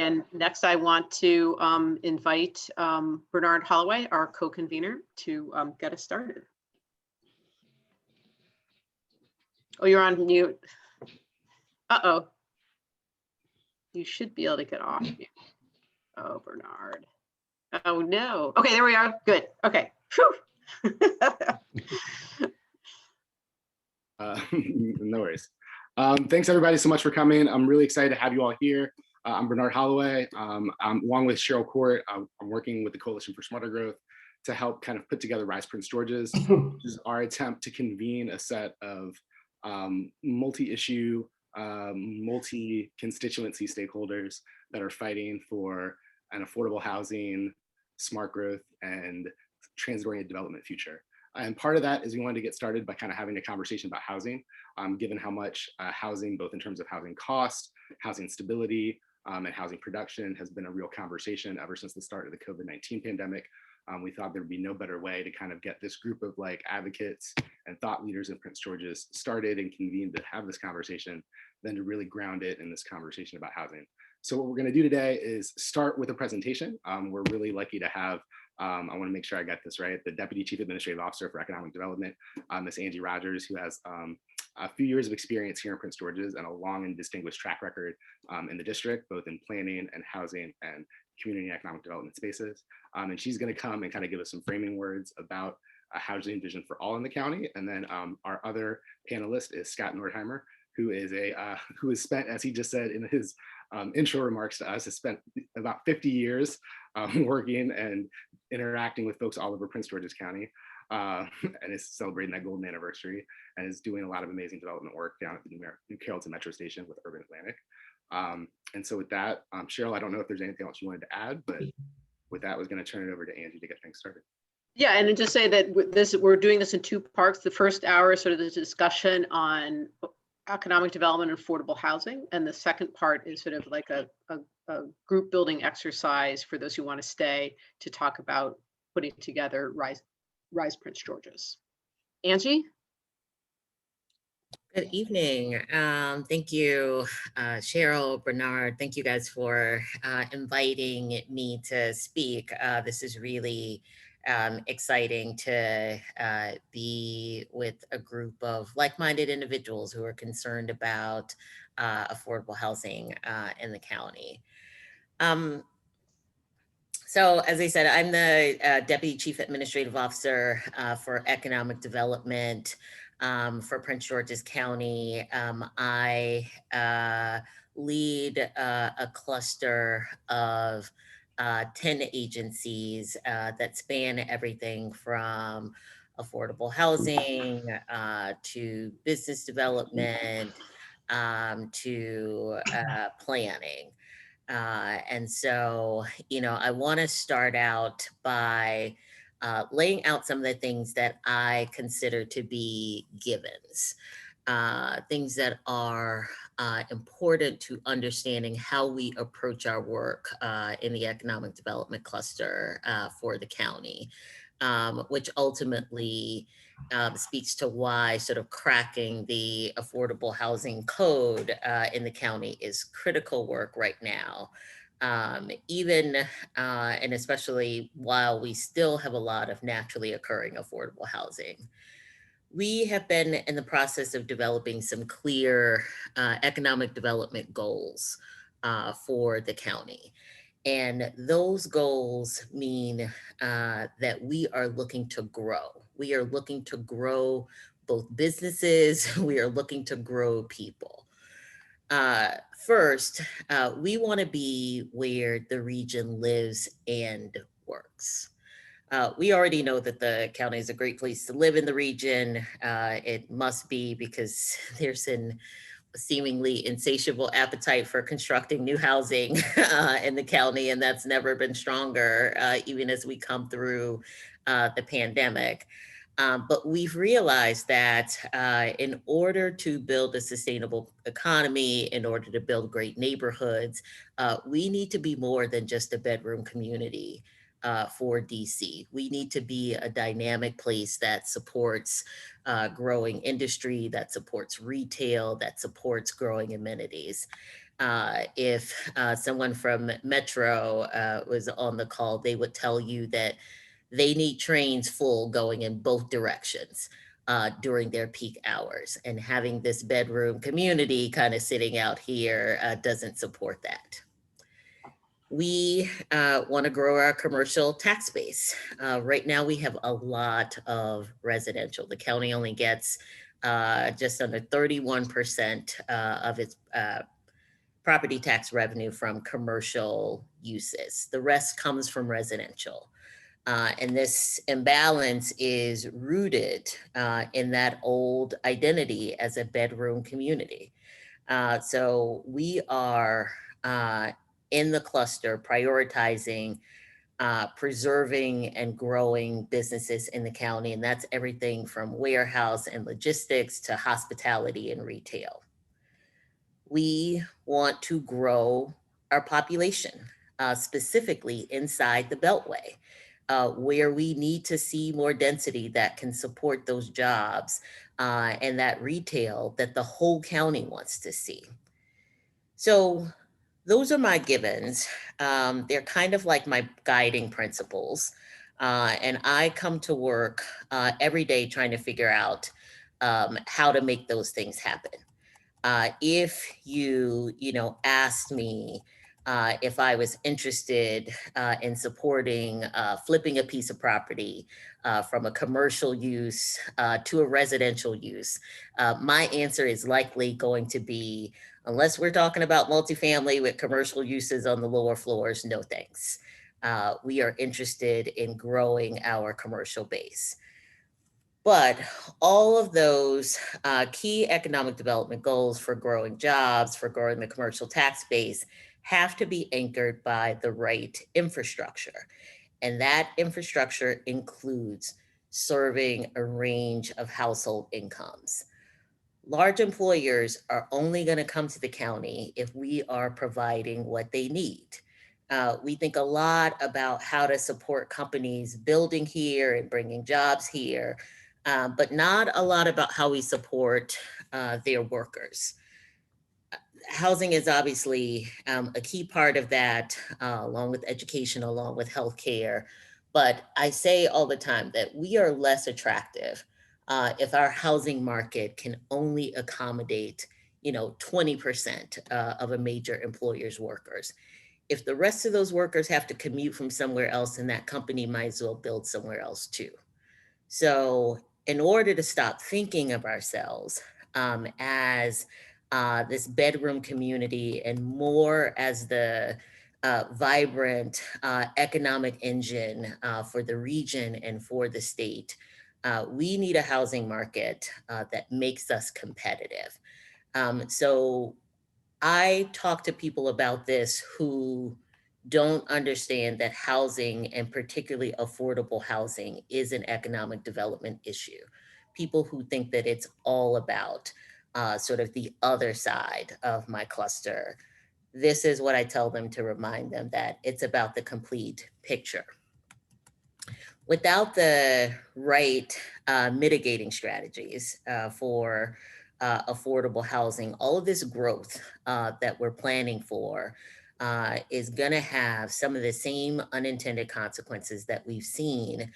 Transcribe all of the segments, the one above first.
And next I want to invite Bernard Holloway, our co-convener, to get us started. Oh, you're on mute. Uh-oh. You should be able to get off mute. Oh, Bernard. Oh, no. Okay, there we are. Good. Okay. No worries. Thanks everybody so much for coming. I'm really excited to have you all here. I'm Bernard Holloway. I'm along with Cheryl Court. I'm working with the Coalition for Smarter Growth to help kind of put together Rise Prince George's, which is our attempt to convene a set of multi-issue, multi-constituency stakeholders that are fighting for an affordable housing, smart growth, and transit-oriented development future. And part of that is we wanted to get started by kind of having a conversation about housing, given how much housing, both in terms of housing cost, housing stability, and housing production has been a real conversation ever since the start of the COVID-19 pandemic. We thought there'd be no better way to kind of get this group of like advocates and thought leaders in Prince George's started and convened to have this conversation than to really ground it in this conversation about housing. So what we're going to do today is start with a presentation. We're really lucky to have I want to make sure I got this right, the Deputy Chief Administrative Officer for Economic Development, Ms. Angie Rodgers, who has a few years of experience here in Prince George's and a long and distinguished track record in the district, both in planning and housing and community and economic development spaces. And she's going to come and kind of give us some framing words about housing vision for all in the county. And then our other panelist is Scott Nordheimer, who has spent, as he just said in his intro remarks to us, has spent about 50 years working and interacting with folks all over Prince George's County, and is celebrating that golden anniversary and is doing a lot of amazing development work down at the New Carrollton Metro Station with Urban Atlantic. And so with that, Cheryl, I don't know if there's anything else you wanted to add, but with that, I was going to turn it over to Angie to get things started. Yeah, and just say that we're doing this in two parts. The first hour is sort of the discussion on economic development and affordable housing, and the second part is sort of like a group building exercise for those who want to stay to talk about putting together Rise Prince George's. Angie? Good evening. Thank you, Cheryl, Bernard. Thank you guys for inviting me to speak. This is really exciting to be with a group of like-minded individuals who are concerned about affordable housing in the county. So as I said, I'm the Deputy Chief Administrative Officer for Economic Development for Prince George's County. I lead a cluster of 10 agencies that span everything from affordable housing to business development to planning. And so, I want to start out by laying out some of the things that I consider to be givens, things that are important to understanding how we approach our work in the economic development cluster for the county, which ultimately speaks to why sort of cracking the affordable housing code in the county is critical work right now. Even and especially while we still have a lot of naturally occurring affordable housing. We have been in the process of developing some clear economic development goals for the county. And those goals mean that we are looking to grow. We are looking to grow both businesses, we are looking to grow people. First, we want to be where the region lives and works. We already know that the county is a great place to live in the region. It must be because there's an seemingly insatiable appetite for constructing new housing in the county, and that's never been stronger, even as we come through the pandemic. But we've realized that in order to build a sustainable economy, in order to build great neighborhoods, we need to be more than just a bedroom community for DC. We need to be a dynamic place that supports growing industry, that supports retail, that supports growing amenities. If someone from Metro was on the call, they would tell you that they need trains full going in both directions during their peak hours. And having this bedroom community kind of sitting out here doesn't support that. We want to grow our commercial tax base. Right now, we have a lot of residential. The county only gets just under 31% of its property tax revenue from commercial uses. The rest comes from residential. And this imbalance is rooted in that old identity as a bedroom community. So we are in the cluster prioritizing preserving and growing businesses in the county. And that's everything from warehouse and logistics to hospitality and retail. We want to grow our population, specifically inside the Beltway, where we need to see more density that can support those jobs and that retail that the whole county wants to see. So those are my givens. They're kind of like my guiding principles. And I come to work every day trying to figure out how to make those things happen. If you asked me if I was interested in supporting flipping a piece of property from a commercial use to a residential use, my answer is likely going to be, unless we're talking about multifamily with commercial uses on the lower floors, no thanks. We are interested in growing our commercial base. But all of those key economic development goals for growing jobs, for growing the commercial tax base, have to be anchored by the right infrastructure. And that infrastructure includes serving a range of household incomes. Large employers are only going to come to the county if we are providing what they need. We think a lot about how to support companies building here and bringing jobs here, but not a lot about how we support their workers. Housing is obviously a key part of that, along with education, along with healthcare. But I say all the time that we are less attractive if our housing market can only accommodate, 20% of a major employer's workers. If the rest of those workers have to commute from somewhere else, then that company might as well build somewhere else too. So in order to stop thinking of ourselves as this bedroom community and more as the vibrant economic engine for the region and for the state, we need a housing market that makes us competitive. So I talk to people about this who don't understand that housing, and particularly affordable housing, is an economic development issue. People who think that it's all about sort of the other side of my cluster. This is what I tell them to remind them that it's about the complete picture. Without the right mitigating strategies for affordable housing, all of this growth that we're planning for is going to have some of the same unintended consequences that we've seen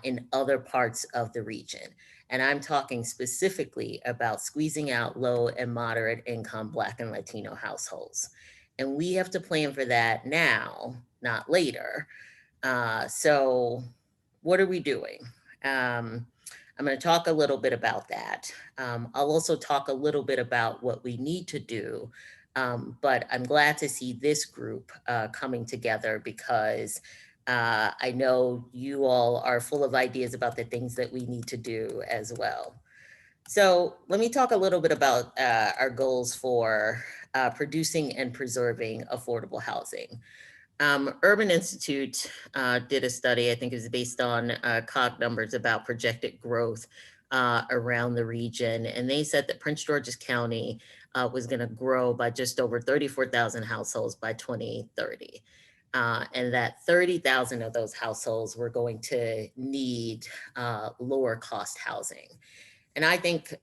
in other parts of the region. And I'm talking specifically about squeezing out low and moderate income Black and Latino households. And we have to plan for that now, not later. So what are we doing? I'm going to talk a little bit about that. I'll also talk a little bit about what we need to do. But I'm glad to see this group coming together because I know you all are full of ideas about the things that we need to do as well. So let me talk a little bit about our goals for producing and preserving affordable housing. Urban Institute did a study, I think it was based on COG numbers about projected growth around the region. And they said that Prince George's County was going to grow by just over 34,000 households by 2030. And that 30,000 of those households were going to need lower cost housing. And I think,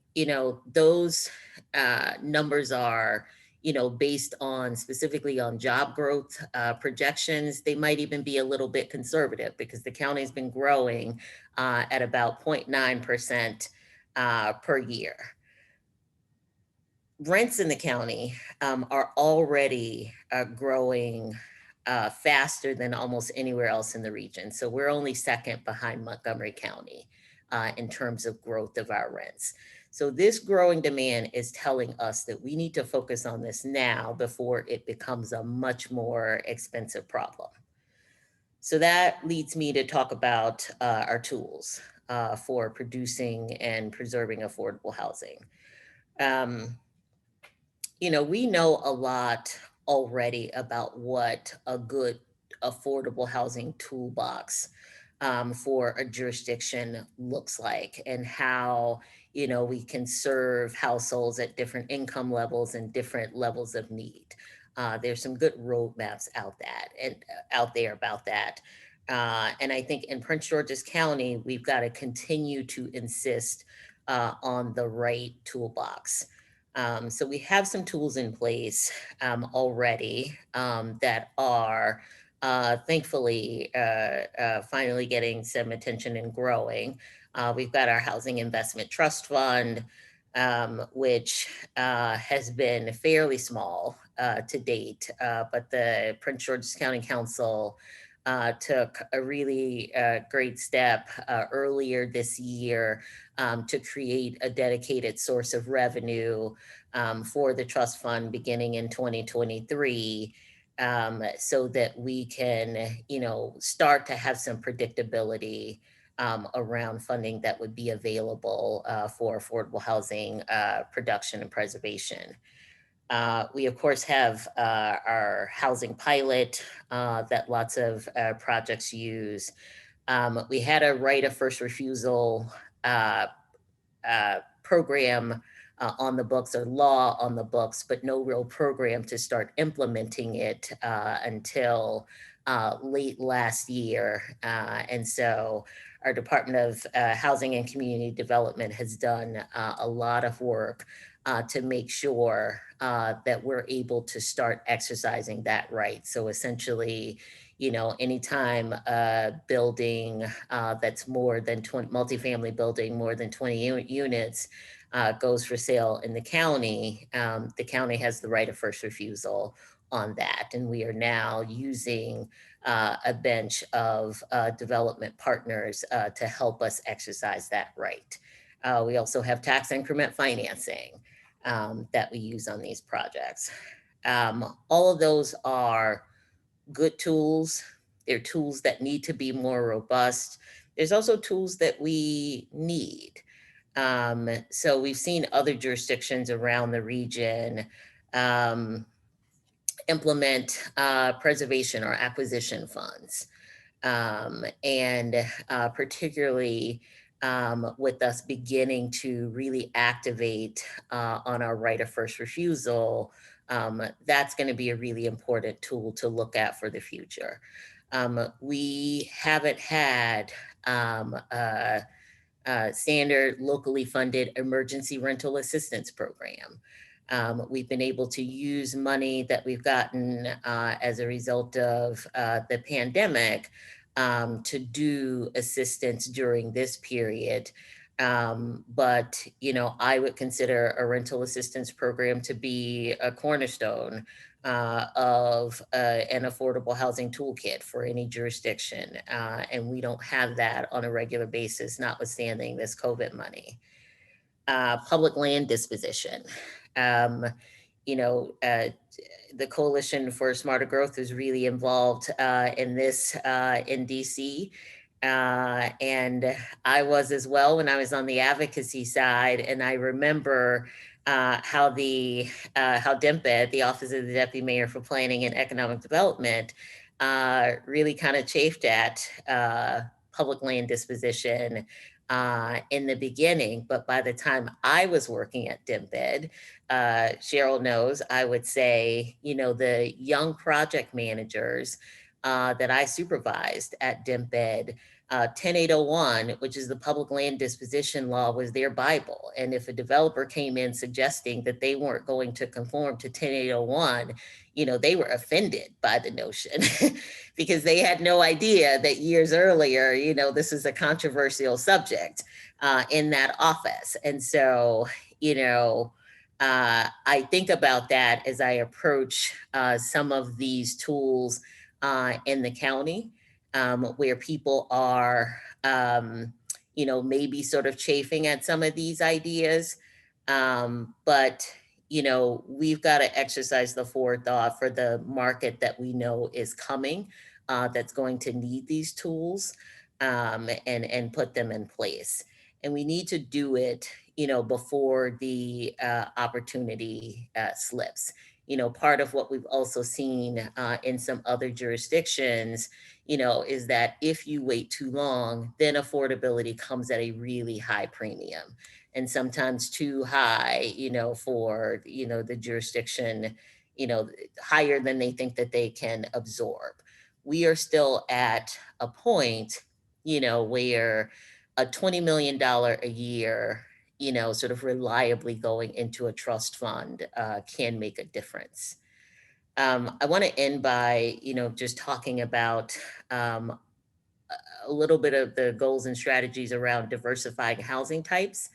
those numbers are, based on specifically on job growth projections, they might even be a little bit conservative because the county's been growing at about 0.9% per year. Rents in the county are already growing faster than almost anywhere else in the region. So we're only second behind Montgomery County in terms of growth of our rents. So this growing demand is telling us that we need to focus on this now before it becomes a much more expensive problem. So that leads me to talk about our tools for producing and preserving affordable housing. We know a lot already about what a good affordable housing toolbox for a jurisdiction looks like, and how we can serve households at different income levels and different levels of need. There's some good roadmaps out there about that. And I think in Prince George's County, we've got to continue to insist on the right toolbox. So we have some tools in place already that are thankfully finally getting some attention and growing. We've got our Housing Investment Trust Fund, which has been fairly small to date, but the Prince George's County Council took a really great step earlier this year to create a dedicated source of revenue for the trust fund beginning in 2023, so that we can, start to have some predictability around funding that would be available for affordable housing production and preservation. We, of course, have our housing pilot that lots of projects use. We had a right of first refusal program on the books, or law on the books, but no real program to start implementing it until late last year. And so our Department of Housing and Community Development has done a lot of work to make sure that we're able to start exercising that right. So essentially, anytime a building that's more than 20, multifamily building, more than 20 units goes for sale in the county has the right of first refusal on that. And we are now using a bench of development partners to help us exercise that right. We also have tax increment financing that we use on these projects. All of those are good tools. They're tools that need to be more robust. There's also tools that we need. So we've seen other jurisdictions around the region implement preservation or acquisition funds. And particularly with us beginning to really activate on our right of first refusal, that's going to be a really important tool to look at for the future. We haven't had standard locally funded emergency rental assistance program. We've been able to use money that we've gotten as a result of the pandemic to do assistance during this period. But, I would consider a rental assistance program to be a cornerstone of an affordable housing toolkit for any jurisdiction. And we don't have that on a regular basis, notwithstanding this COVID money. Public land disposition. The Coalition for Smarter Growth is really involved in this in DC. And I was as well when I was on the advocacy side. And I remember how DMPED, the Office of the Deputy Mayor for Planning and Economic Development, really kind of chafed at public land disposition in the beginning. But by the time I was working at DMPED, Cheryl knows, I would say, the young project managers that I supervised at DMPED 10801, which is the public land disposition law, was their Bible. And if a developer came in suggesting that they weren't going to conform to 10801, they were offended by the notion because they had no idea that years earlier, this is a controversial subject in that office. And so, I think about that as I approach some of these tools in the county, where people are, maybe sort of chafing at some of these ideas. But we've got to exercise the forethought for the market that we know is coming, that's going to need these tools, and put them in place. And we need to do it, before the opportunity slips. Part of what we've also seen in some other jurisdictions, is that if you wait too long, then affordability comes at a really high premium, and sometimes too high, for, the jurisdiction, higher than they think that they can absorb. We are still at a point, where a $20 million a year, sort of reliably going into a trust fund can make a difference. I want to end by, just talking about a little bit of the goals and strategies around diversifying housing types.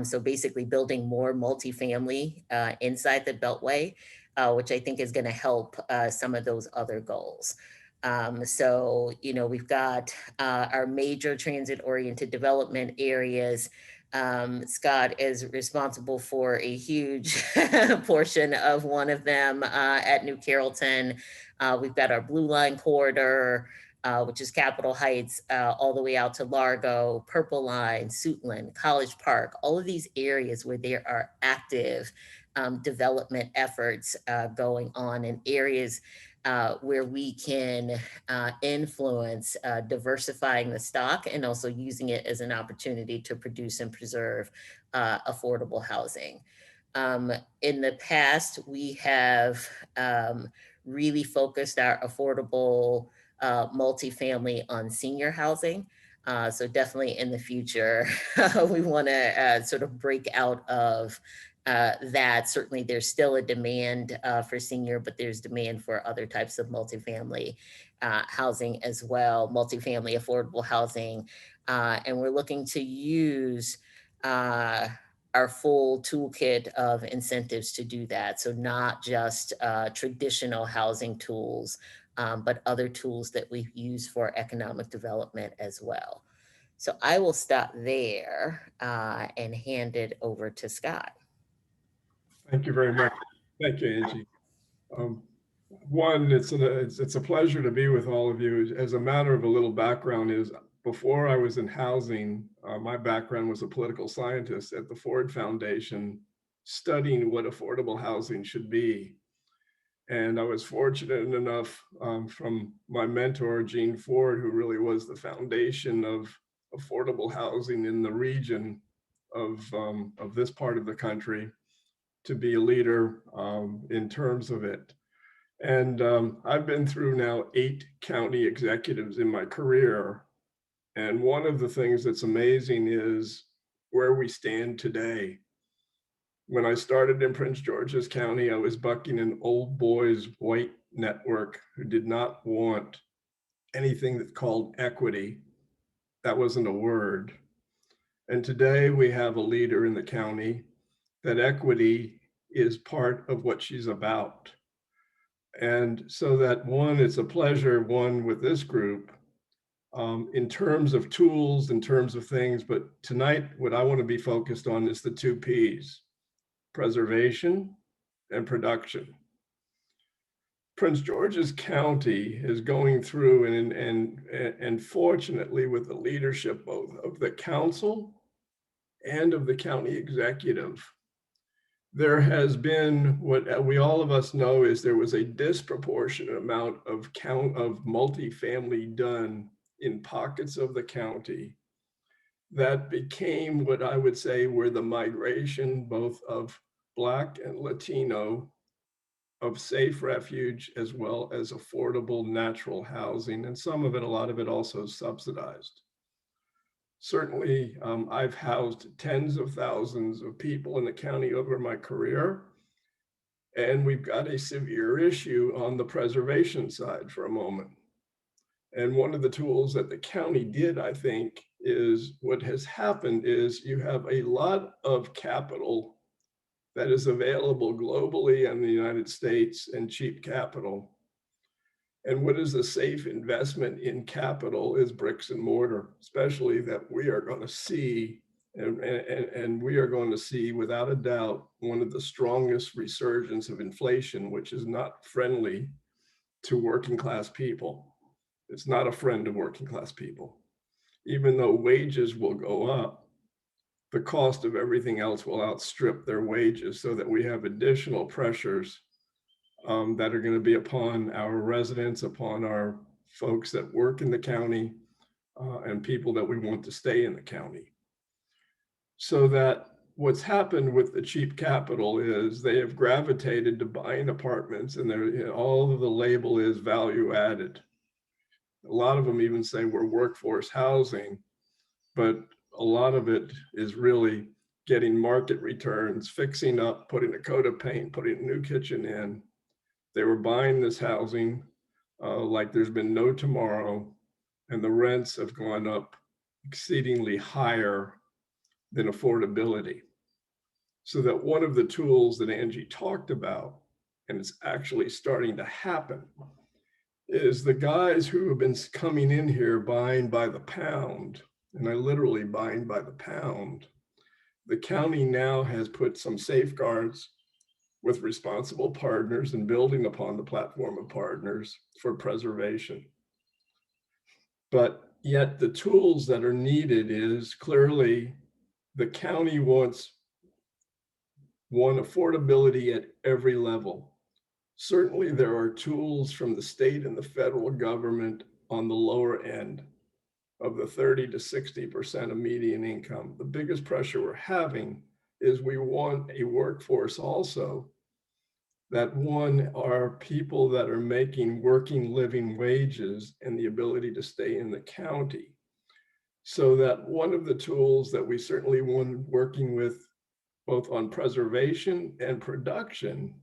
So basically building more multifamily inside the Beltway, which I think is going to help some of those other goals. So, we've got our major transit-oriented development areas. Scott is responsible for a huge portion of one of them at New Carrollton. We've got our Blue Line corridor, which is Capitol Heights, all the way out to Largo, Purple Line, Suitland, College Park, all of these areas where there are active development efforts going on in areas where we can influence diversifying the stock and also using it as an opportunity to produce and preserve affordable housing. In the past, we have really focused our affordable multifamily on senior housing. So definitely in the future, we want to sort of break out of that. Certainly there's still a demand for senior, but there's demand for other types of multifamily housing as well, multifamily affordable housing. And we're looking to use our full toolkit of incentives to do that. So not just traditional housing tools, but other tools that we use for economic development as well. So I will stop there and hand it over to Scott. Thank you very much. Thank you, Angie. One, it's a pleasure to be with all of you. As a matter of a little background, is before I was in housing, my background was a political scientist at the Ford Foundation, studying what affordable housing should be. And I was fortunate enough from my mentor, Gene Ford, who really was the foundation of affordable housing in the region of this part of the country, to be a leader in terms of it. And I've been through now 8 county executives in my career. And one of the things that's amazing is where we stand today. When I started in Prince George's County, I was bucking an old boys white network who did not want anything that's called equity. That wasn't a word. And today we have a leader in the county that equity is part of what she's about. And so that one, it's a pleasure, one, with this group, in terms of tools, in terms of things, but tonight, what I want to be focused on is the 2 Ps, preservation and production. Prince George's County is going through, and fortunately with the leadership both of the council and of the county executive, there has been, what we all of us know is there was a disproportionate amount of multifamily done in pockets of the county that became what I would say were the migration both of Black and Latino, of safe refuge as well as affordable natural housing, and some of it, a lot of it also subsidized. Certainly, I've housed tens of thousands of people in the county over my career. And we've got a severe issue on the preservation side for a moment. And one of the tools that the county did, I think, is what has happened is you have a lot of capital that is available globally in the United States and cheap capital. And what is a safe investment in capital is bricks and mortar, especially that we are going to see, and we are going to see without a doubt, one of the strongest resurgence of inflation, which is not friendly to working class people. It's not a friend of working class people. Even though wages will go up, the cost of everything else will outstrip their wages, so that we have additional pressures that are going to be upon our residents, upon our folks that work in the county, and people that we want to stay in the county. So that what's happened with the cheap capital is they have gravitated to buying apartments, and all of the label is value added. A lot of them even say we're workforce housing, but a lot of it is really getting market returns, fixing up, putting a coat of paint, putting a new kitchen in. They were buying this housing like there's been no tomorrow, and the rents have gone up exceedingly higher than affordability. So that one of the tools that Angie talked about, and it's actually starting to happen, is the guys who have been coming in here buying by the pound, and I literally buying by the pound. The county now has put some safeguards with responsible partners and building upon the platform of partners for preservation. But yet the tools that are needed is clearly the county wants one, affordability at every level. Certainly there are tools from the state and the federal government on the lower end of the 30 to 60% of median income. The biggest pressure we're having is we want a workforce also that one are people that are making working living wages and the ability to stay in the county. So that one of the tools that we certainly want working with both on preservation and production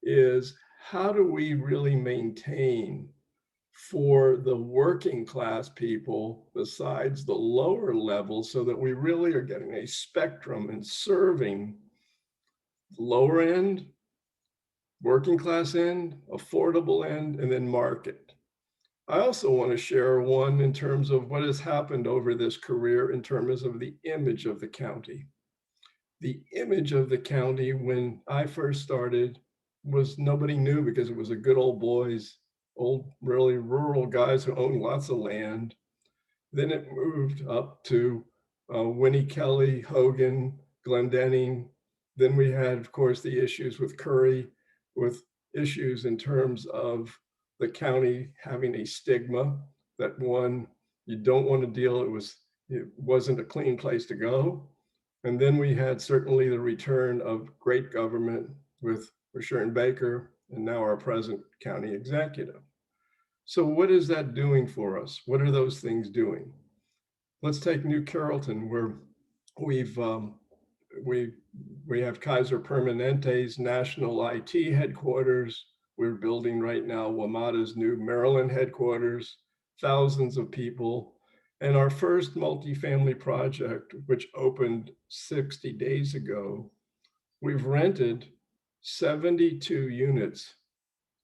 is how do we really maintain for the working class people besides the lower level, so that we really are getting a spectrum and serving lower end, working class end, affordable end, and then market. I also want to share one in terms of what has happened over this career in terms of the image of the county. The image of the county when I first started was nobody knew, because it was a good old boys, old really rural guys who owned lots of land. Then it moved up to Winnie Kelly, Hogan, Glendenning. Then we had, of course, the issues with Curry, with issues in terms of the county having a stigma that one, you don't want to deal, it wasn't a clean place to go. And then we had certainly the return of great government with Rashawn Baker, and now our present county executive. So what is that doing for us? What are those things doing? Let's take New Carrollton, where we have Kaiser Permanente's national IT headquarters. We're building right now WMATA's new Maryland headquarters, thousands of people. And our first multifamily project, which opened 60 days ago, we've rented 72 units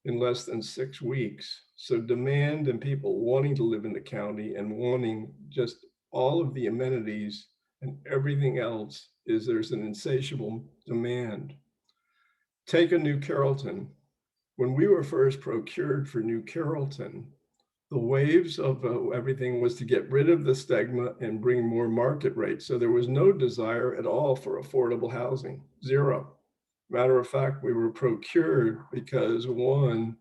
in less than 6 weeks. So demand and people wanting to live in the county and wanting just all of the amenities and everything else is there's an insatiable demand. Take a New Carrollton. When we were first procured for New Carrollton, the waves of everything was to get rid of the stigma and bring more market rates. So there was no desire at all for affordable housing, zero. Matter of fact, we were procured because one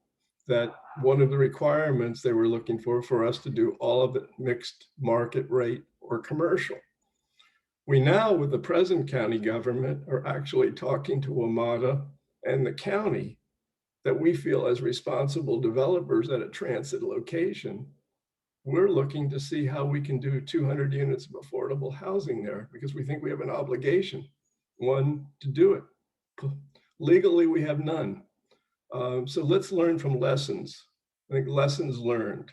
of the requirements they were looking for us to do all of it mixed market rate or commercial. We now, with the present county government, are actually talking to WMATA and the county that we feel as responsible developers at a transit location, we're looking to see how we can do 200 units of affordable housing there because we think we have an obligation, one, to do it. Legally, we have none. So let's learn from lessons. I think lessons learned.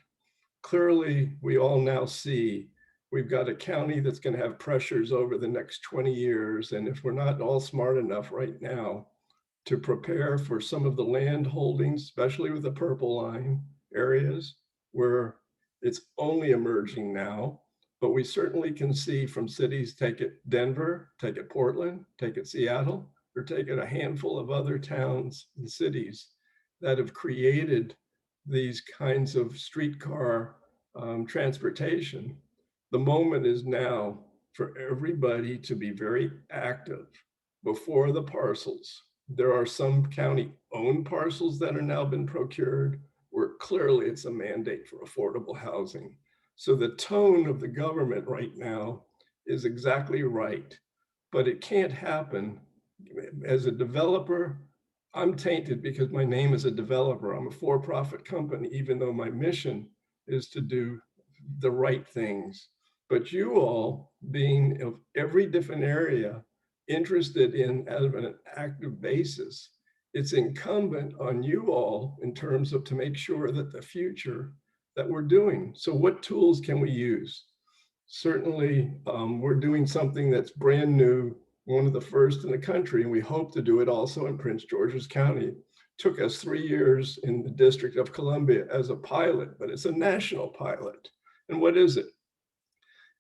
Clearly, we all now see we've got a county that's going to have pressures over the next 20 years. And if we're not all smart enough right now to prepare for some of the land holdings, especially with the purple line areas where it's only emerging now, but we certainly can see from cities, take it Denver, take it Portland, take it Seattle, or take it a handful of other towns and cities that have created these kinds of streetcar transportation. The moment is now for everybody to be very active before the parcels. There are some county-owned parcels that are now been procured where clearly it's a mandate for affordable housing. So the tone of the government right now is exactly right, but it can't happen. As a developer, I'm tainted because my name is a developer. I'm a for-profit company, even though my mission is to do the right things. But you all, being of every different area, interested in as an active basis, it's incumbent on you all in terms of to make sure that the future that we're doing. So what tools can we use? Certainly, we're doing something that's brand new, one of the first in the country, and we hope to do it also in Prince George's County. Took us 3 years in the District of Columbia as a pilot, but it's a national pilot. And what is it?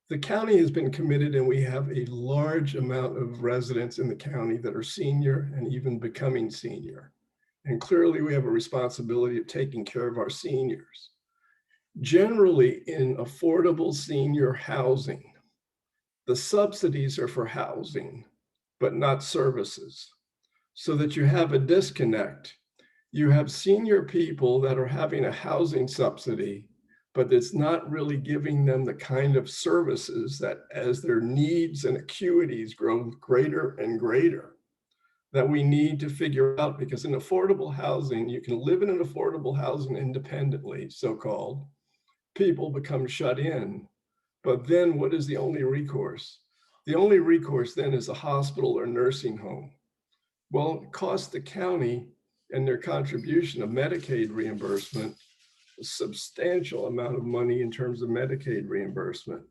The county has been committed, and we have a large amount of residents in the county that are senior and even becoming senior. And clearly we have a responsibility of taking care of our seniors. Generally, in affordable senior housing, the subsidies are for housing, but not services, so that you have a disconnect. You have senior people that are having a housing subsidy, but it's not really giving them the kind of services that as their needs and acuities grow greater and greater, that we need to figure out, because in affordable housing, you can live in an affordable housing independently, so-called. People become shut in, but then what is the only recourse? The only recourse then is a hospital or nursing home. Well, it costs the county and their contribution of Medicaid reimbursement a substantial amount of money in terms of Medicaid reimbursement.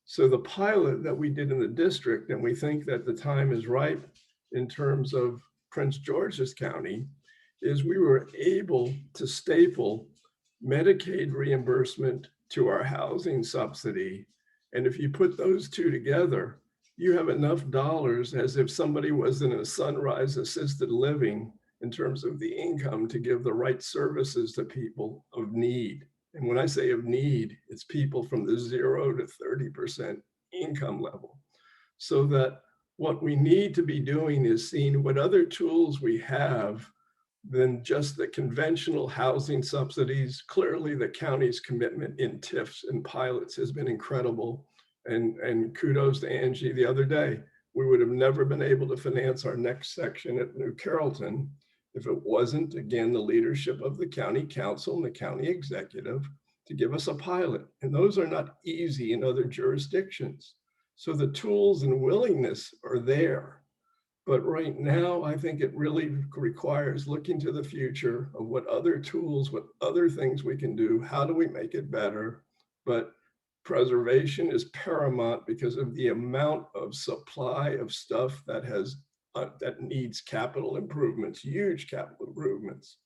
So the pilot that we did in the district, and we think that the time is ripe in terms of Prince George's County, is we were able to staple Medicaid reimbursement to our housing subsidy. And if you put those two together, you have enough dollars as if somebody was in a Sunrise assisted living in terms of the income to give the right services to people of need. And when I say of need, it's people from the 0 to 30% income level. So that what we need to be doing is seeing what other tools we have than just the conventional housing subsidies. Clearly the county's commitment in TIFs and pilots has been incredible. And kudos to Angie the other day. We would have never been able to finance our next section at New Carrollton if it wasn't, again, the leadership of the county council and the county executive to give us a pilot. And those are not easy in other jurisdictions. So the tools and willingness are there. But right now, I think it really requires looking to the future of what other tools, what other things we can do, how do we make it better? But preservation is paramount because of the amount of supply of stuff that that needs capital improvements, huge capital improvements.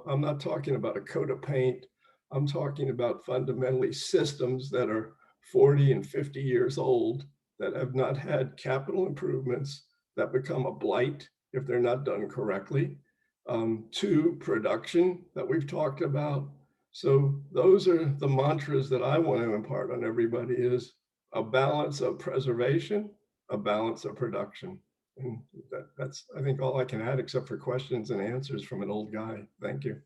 I'm not talking about a coat of paint. I'm talking about fundamentally systems that are 40 and 50 years old that have not had capital improvements that become a blight if they're not done correctly. Two, production that we've talked about. So those are the mantras that I want to impart on everybody, is a balance of preservation, a balance of production. And that's, I think, all I can add, except for questions and answers from an old guy. Thank you.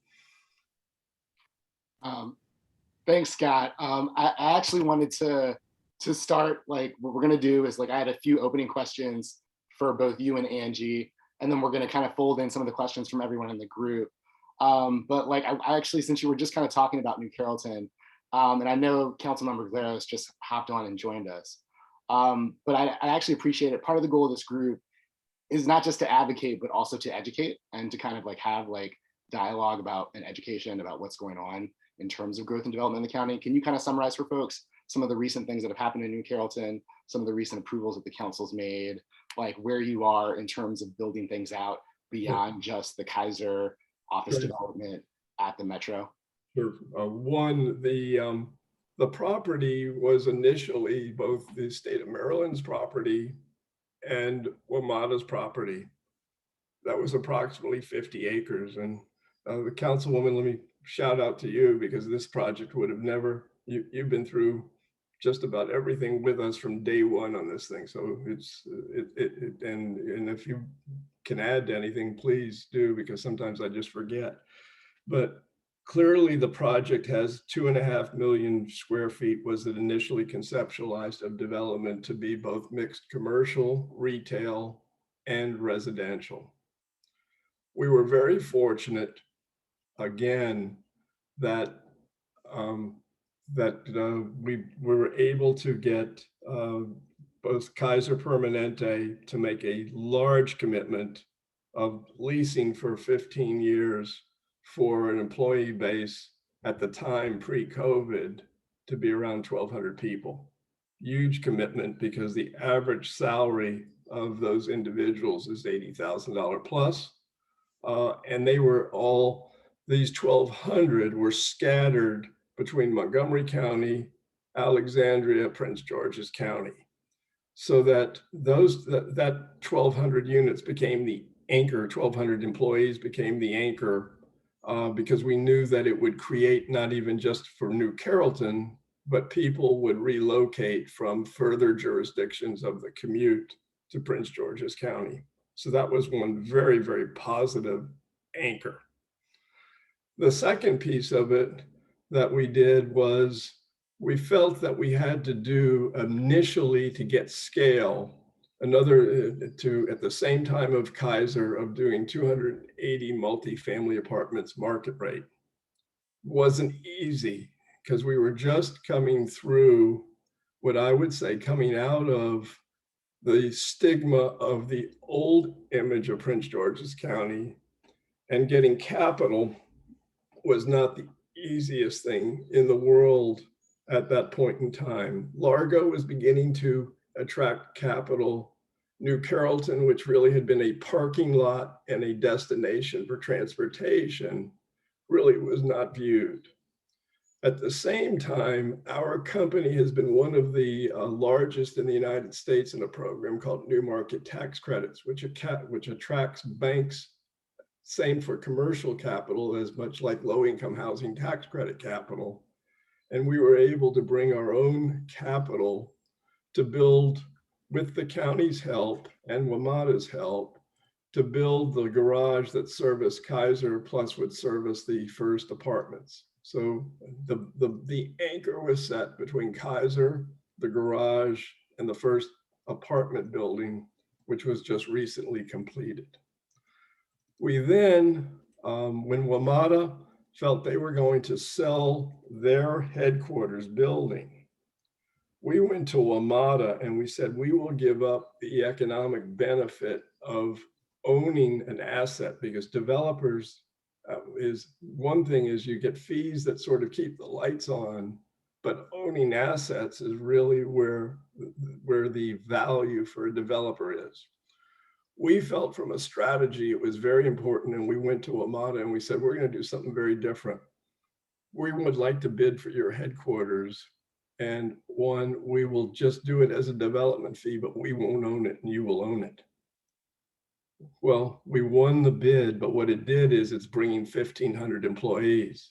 Thanks, Scott. I actually wanted to start, like, what we're going to do is, like, I had a few opening questions for both you and Angie, and then we're going to kind of fold in some of the questions from everyone in the group. But like, I actually, since you were just kind of talking about New Carrollton, And I know Councilmember Glaros just hopped on and joined us. But I actually appreciate it. Part of the goal of this group is not just to advocate, but also to educate and to kind of like have like dialogue about and education about what's going on in terms of growth and development in the county. Can you kind of summarize for folks some of the recent things that have happened in New Carrollton, some of the recent approvals that the council's made, like where you are in terms of building things out beyond just the Kaiser office Sure. development at the Metro? Sure. One, the property was initially both the state of Maryland's property and WMATA's property. That was approximately 50 acres. And the councilwoman, let me shout out to you, because this project would have never, you've been through just about everything with us from day one on this thing. So and if you can add to anything, please do, because sometimes I just forget. But clearly the project has 2.5 million square feet was it initially conceptualized of development to be both mixed commercial, retail, and residential. We were very fortunate, again, that we were able to get both Kaiser Permanente to make a large commitment of leasing for 15 years for an employee base at the time pre-COVID to be around 1,200 people. Huge commitment, because the average salary of those individuals is $80,000 plus. And they were all, these 1,200 were scattered between Montgomery County, Alexandria, Prince George's County. So that that 1,200 units became the anchor, 1,200 employees became the anchor, because we knew that it would create not even just for New Carrollton, but people would relocate from further jurisdictions of the commute to Prince George's County. So that was one very, very positive anchor. The second piece of it that we did was we felt that we had to do initially to get scale, another to at the same time of Kaiser of doing 280 multifamily apartments market rate. Wasn't easy, because we were just coming through what I would say coming out of the stigma of the old image of Prince George's County, and getting capital was not the easiest thing in the world at that point in time. Largo was beginning to attract capital. New Carrollton, which really had been a parking lot and a destination for transportation, really was not viewed. At the same time, our company has been one of the largest in the United States in a program called New Market Tax Credits, which attracts banks, same for commercial capital, as much like low-income housing tax credit capital. And we were able to bring our own capital to build, with the county's help and WMATA's help, to build the garage that serviced Kaiser, plus would service the first apartments. So the anchor was set between Kaiser, the garage, and the first apartment building, which was just recently completed. We then, when WMATA felt they were going to sell their headquarters building, we went to WMATA and we said, we will give up the economic benefit of owning an asset, because developers is one thing is you get fees that sort of keep the lights on, but owning assets is really where the value for a developer is. We felt from a strategy, it was very important, and we went to WMATA and we said, we're going to do something very different. We would like to bid for your headquarters, and one, we will just do it as a development fee, but we won't own it and you will own it. Well, we won the bid, but what it did is it's bringing 1,500 employees.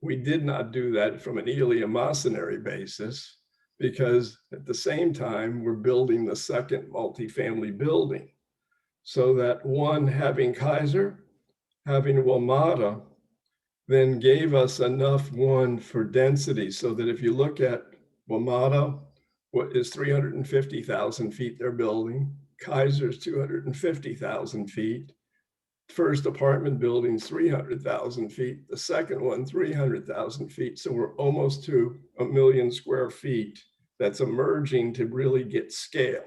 We did not do that from an eleemosynary basis, because at the same time, we're building the second multifamily building. So that one, having Kaiser, having WMATA, then gave us enough one for density, so that if you look at WMATA, what is 350,000 feet they're building, Kaiser's 250,000 feet. first apartment building's 300,000 feet, the second one 300,000 feet. So we're almost to 1 million square feet that's emerging to really get scale.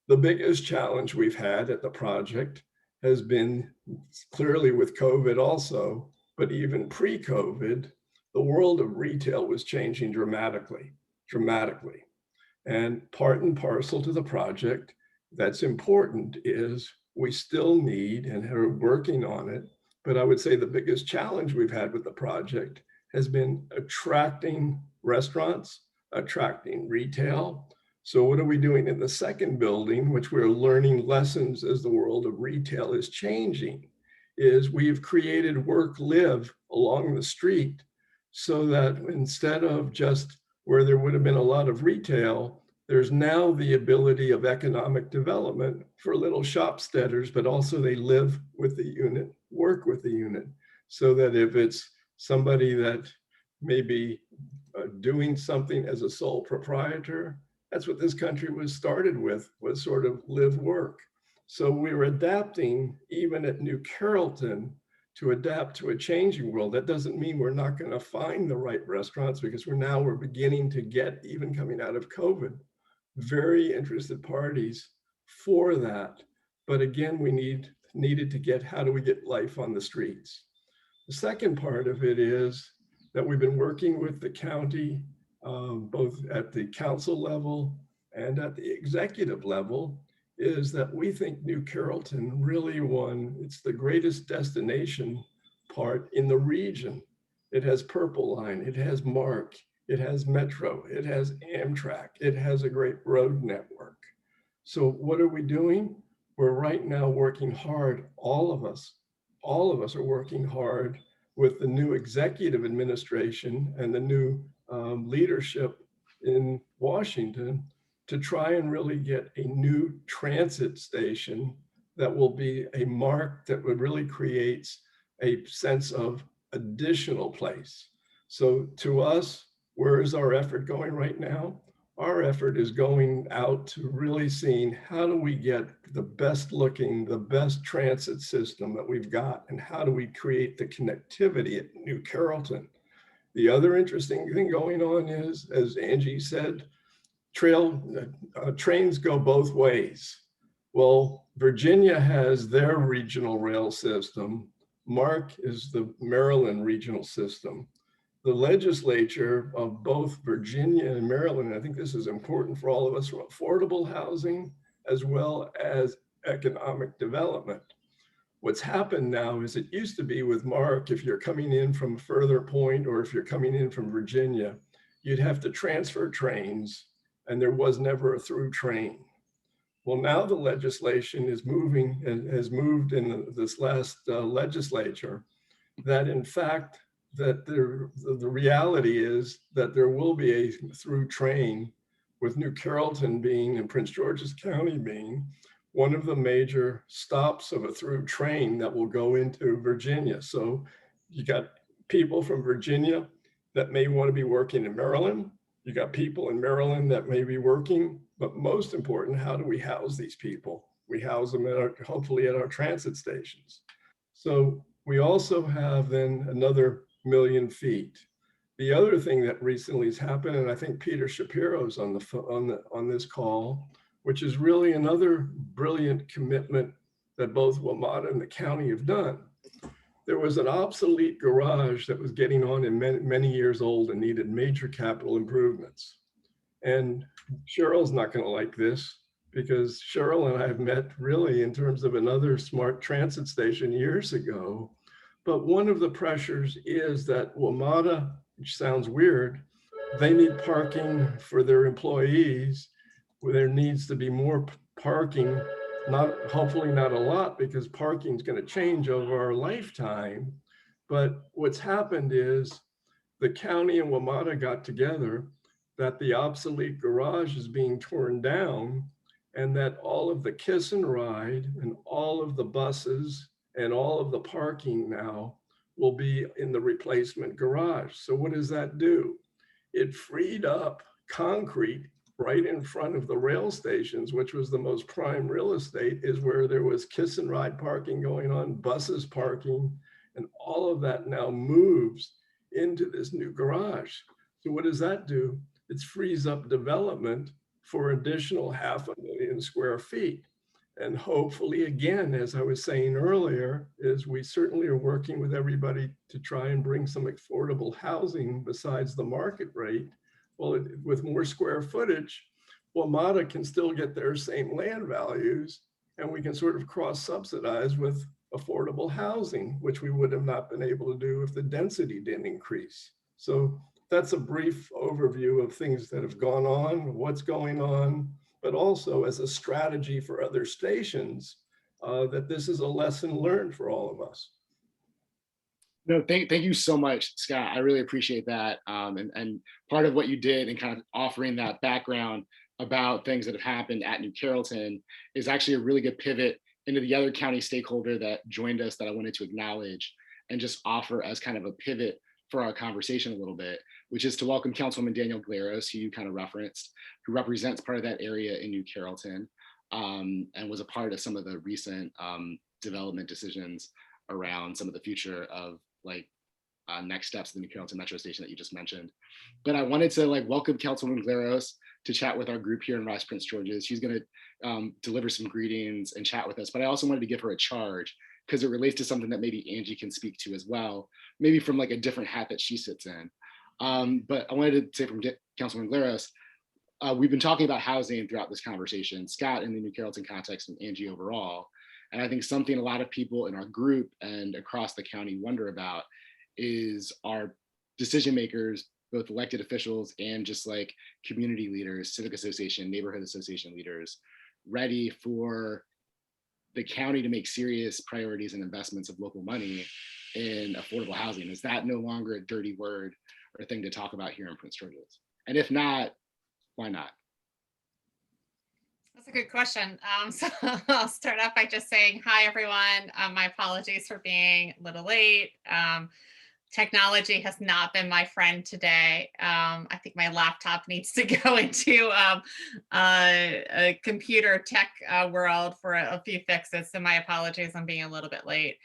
The biggest challenge we've had at the project has been clearly with COVID also, but even pre-COVID, the world of retail was changing dramatically. And part and parcel to the project that's important is we still need and are working on it. But I would say the biggest challenge we've had with the project has been attracting restaurants, attracting retail. So what are we doing in the second building, which we're learning lessons as the world of retail is changing, is we've created work live along the street so that instead of just where there would have been a lot of retail, there's now the ability of economic development for little shopsteaders, but also they live with the unit, work with the unit, so that if it's somebody that may be doing something as a sole proprietor, that's what this country was started with, was sort of live work. So we were adapting even at New Carrollton to adapt to a changing world. That doesn't mean we're not going to find the right restaurants, because we're beginning to get, even coming out of COVID, very interested parties for that. But again, we needed to get, how do we get life on the streets? The second part of it is that we've been working with the county, both at the council level and at the executive level, is that we think New Carrollton really it's the greatest destination part in the region. It has Purple Line, it has MARC, it has Metro, it has Amtrak, it has a great road network. So what are we doing? We're right now working hard, all of us are working hard with the new executive administration and the new leadership in Washington to try and really get a new transit station that will be a mark that would really creates a sense of additional place. So to us, where is our effort going right now? Our effort is going out to really seeing how do we get the best looking, the best transit system that we've got, and how do we create the connectivity at New Carrollton. The other interesting thing going on is, as Angie said, trains go both ways. Well, Virginia has their regional rail system. MARC is the Maryland regional system. The legislature of both Virginia and Maryland, and I think this is important for all of us, from affordable housing as well as economic development. What's happened now is, it used to be with MARC, if you're coming in from a further point or if you're coming in from Virginia, you'd have to transfer trains, and there was never a through train. Well, now the legislation is moving and has moved in this last legislature, that in fact, that the reality is that there will be a through train, with New Carrollton being, and Prince George's County being, one of the major stops of a through train that will go into Virginia. So you got people from Virginia that may want to be working in Maryland. You got people in Maryland that may be working, but most important, how do we house these people? We house them hopefully at our transit stations. So we also have then another 1 million feet. The other thing that recently has happened, and I think Peter Shapiro's on this call, which is really another brilliant commitment that both WMATA and the county have done. There was an obsolete garage that was getting on in many years old and needed major capital improvements. And Cheryl's not going to like this, because Cheryl and I have met really in terms of another smart transit station years ago. But one of the pressures is that WMATA, which sounds weird, they need parking for their employees, where there needs to be more parking, hopefully not a lot, because parking is going to change over our lifetime. But what's happened is the county and WMATA got together that the obsolete garage is being torn down, and that all of the kiss and ride and all of the buses and all of the parking now will be in the replacement garage. So what does that do? It freed up concrete right in front of the rail stations, which was the most prime real estate, is where there was kiss and ride parking going on, buses parking, and all of that now moves into this new garage. So what does that do? It frees up development for additional 500,000 square feet. And hopefully, again, as I was saying earlier, is we certainly are working with everybody to try and bring some affordable housing besides the market rate. Well, with more square footage, WMATA can still get their same land values, and we can sort of cross-subsidize with affordable housing, which we would have not been able to do if the density didn't increase. So that's a brief overview of things that have gone on, what's going on, but also as a strategy for other stations, that this is a lesson learned for all of us. No, thank you so much, Scott. I really appreciate that. And part of what you did in kind of offering that background about things that have happened at New Carrollton is actually a really good pivot into the other county stakeholder that joined us that I wanted to acknowledge and just offer as kind of a pivot for our conversation a little bit, which is to welcome Councilwoman Danielle Glaros, who you kind of referenced, who represents part of that area in New Carrollton, and was a part of some of the recent development decisions around some of the future of like next steps in the New Carrollton Metro Station that you just mentioned. But I wanted to like welcome Councilwoman Glaros to chat with our group here in Rice Prince George's. She's going to deliver some greetings and chat with us, but I also wanted to give her a charge because it relates to something that maybe Angie can speak to as well, maybe from like a different hat that she sits in. But I wanted to say from Councilwoman Glaros, we've been talking about housing throughout this conversation, Scott in the New Carrollton context and Angie overall. And I think something a lot of people in our group and across the county wonder about is our decision makers, both elected officials and just like community leaders, civic association, neighborhood association leaders, ready for the county to make serious priorities and investments of local money in affordable housing? Is that no longer a dirty word or a thing to talk about here in Prince George's? And if not, why not? That's a good question. So I'll start off by just saying, hi, everyone. My apologies for being a little late. Technology has not been my friend today. I think my laptop needs to go into a computer tech world for a few fixes. So my apologies, I'm being a little bit late.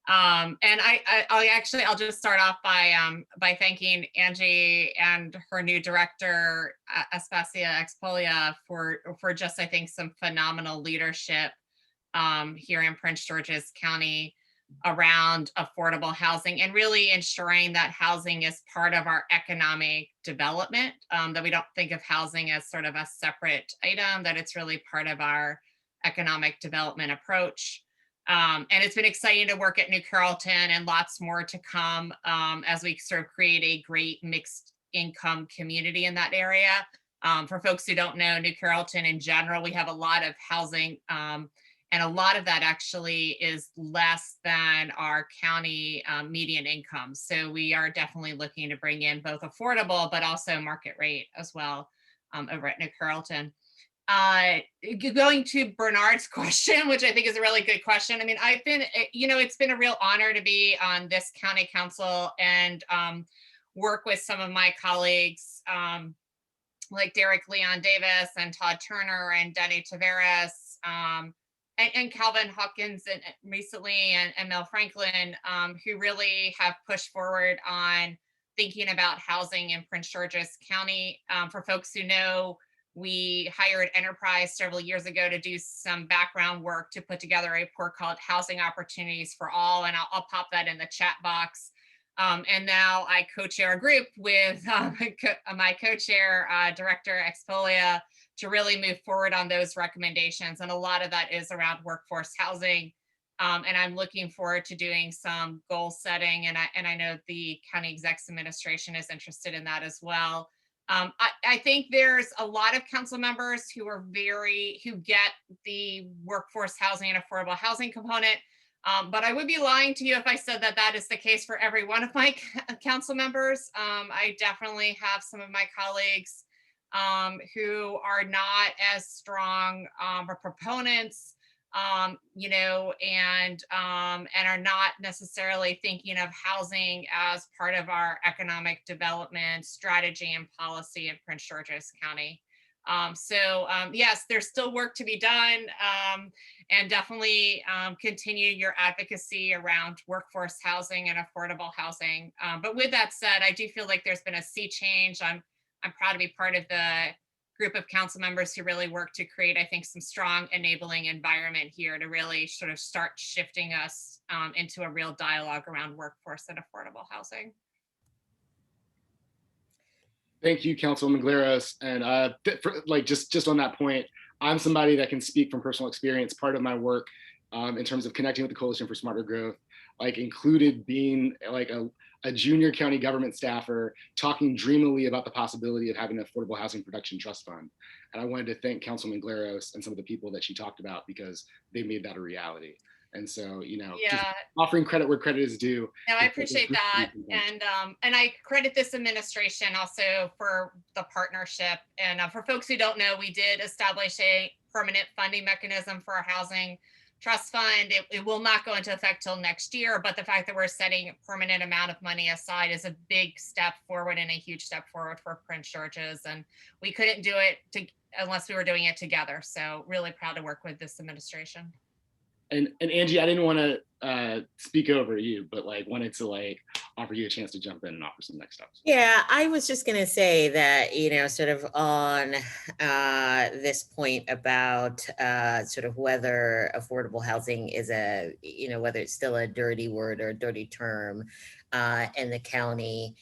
And I'll just start off by thanking Angie and her new director, Aspasia Expolia, for just, I think, some phenomenal leadership here in Prince George's County around affordable housing and really ensuring that housing is part of our economic development, that we don't think of housing as sort of a separate item, that it's really part of our economic development approach. And it's been exciting to work at New Carrollton and lots more to come as we sort of create a great mixed income community in that area. For folks who don't know, New Carrollton in general, we have a lot of housing and a lot of that actually is less than our county median income. So we are definitely looking to bring in both affordable, but also market rate as well over at New Carrollton. Going to Bernard's question, which I think is a really good question. I mean, it's been a real honor to be on this county council and work with some of my colleagues like Derek Leon Davis and Todd Turner and Denny Tavares and Calvin Hawkins and recently and Mel Franklin, who really have pushed forward on thinking about housing in Prince George's County. For folks who know, we hired Enterprise several years ago to do some background work to put together a report called Housing Opportunities for All, and I'll pop that in the chat box. And now I co-chair a group with my co-chair, Director Expolia, to really move forward on those recommendations. And a lot of that is around workforce housing. And I'm looking forward to doing some goal setting. And I know the County Execs Administration is interested in that as well. I think there's a lot of council members who get the workforce housing and affordable housing component. But I would be lying to you if I said that that is the case for every one of my council members. I definitely have some of my colleagues who are not as strong or proponents, and are not necessarily thinking of housing as part of our economic development strategy and policy in Prince George's County. Yes, there's still work to be done, and definitely continue your advocacy around workforce housing and affordable housing. But with that said, I do feel like there's been a sea change. I'm proud to be part of the group of council members who really work to create, I think, some strong enabling environment here to really sort of start shifting us into a real dialogue around workforce and affordable housing. Thank you, Councilwoman Gleros. And just on that point, I'm somebody that can speak from personal experience. Part of my work in terms of connecting with the Coalition for Smarter Growth, included being a junior county government staffer, talking dreamily about the possibility of having an affordable housing production trust fund. And I wanted to thank Councilwoman Gleros and some of the people that she talked about, because they made that a reality. And so, just Yeah, offering credit where credit is due. no, I appreciate that. And I credit this administration also for the partnership. And for folks who don't know, we did establish a permanent funding mechanism for our housing trust fund. It will not go into effect till next year, but the fact that we're setting a permanent amount of money aside is a big step forward and a huge step forward for Prince George's. And we couldn't do it unless we were doing it together. So really proud to work with this administration. And Angie, I didn't want to speak over you, but wanted to offer you a chance to jump in and offer some next steps. Yeah, I was just going to say that, sort of on this point about sort of whether affordable housing is whether it's still a dirty word or a dirty term in the county.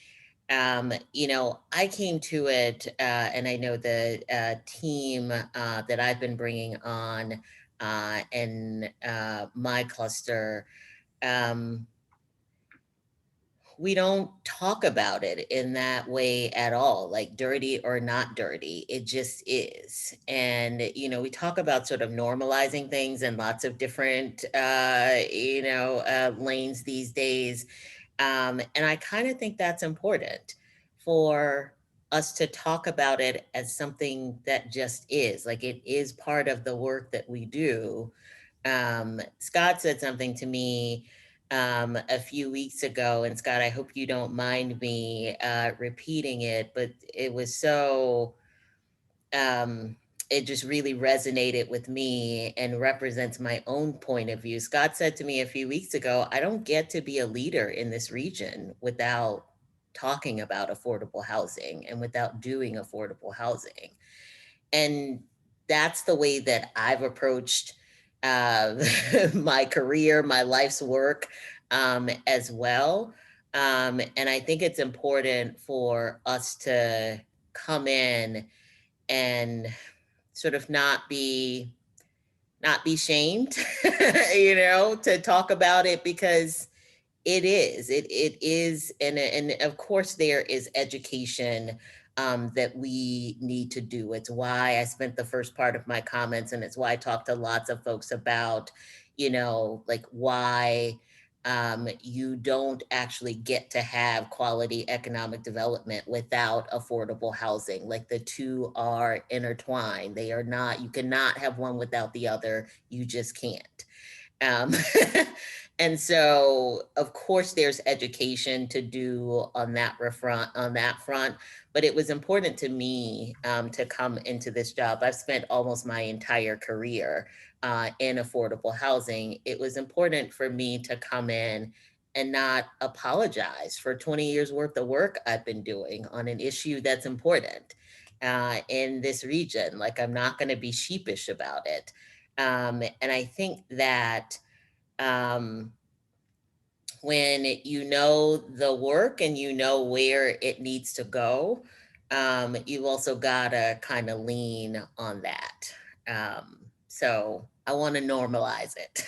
I came to it, and I know the team that I've been bringing on in my cluster, we don't talk about it in that way at all, like dirty or not dirty. It just is. And, we talk about sort of normalizing things in lots of different, lanes these days. And I kind of think that's important for us to talk about it as something that just is. It is part of the work that we do. Scott said something to me a few weeks ago, and Scott, I hope you don't mind me repeating it, but it was so, it just really resonated with me and represents my own point of view. Scott said to me a few weeks ago, I don't get to be a leader in this region without talking about affordable housing and without doing affordable housing. And that's the way that I've approached my career, my life's work as well. And I think it's important for us to come in and sort of not be shamed, to talk about it, because it is, and of course there is education that we need to do. It's why I spent the first part of my comments, and it's why I talked to lots of folks about, why you don't actually get to have quality economic development without affordable housing. The two are intertwined. They are not, you cannot have one without the other. You just can't. And so, of course, there's education to do on that front, but it was important to me to come into this job. I've spent almost my entire career in affordable housing. It was important for me to come in and not apologize for 20 years worth of work I've been doing on an issue that's important in this region. I'm not going to be sheepish about it. And I think that when you know the work and you know where it needs to go, you've also got to kind of lean on that. So I want to normalize it.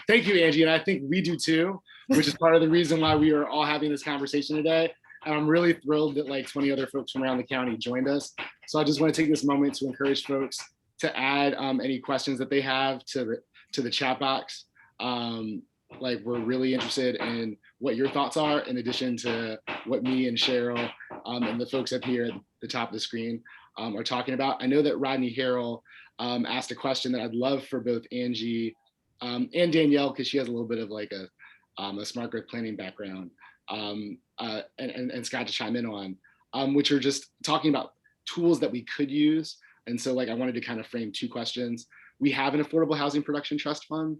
Thank you, Angie. And I think we do too, which is part of the reason why we are all having this conversation today. And I'm really thrilled that 20 other folks from around the county joined us. So I just want to take this moment to encourage folks to add any questions that they have to the chat box. We're really interested in what your thoughts are, in addition to what me and Cheryl and the folks up here at the top of the screen are talking about. I know that Rodney Harrell asked a question that I'd love for both Angie and Danielle, because she has a little bit of a smart growth planning background, and Scott to chime in on. which are just talking about tools that we could use. And so like I wanted to kind of frame two questions. We have an affordable housing production trust fund.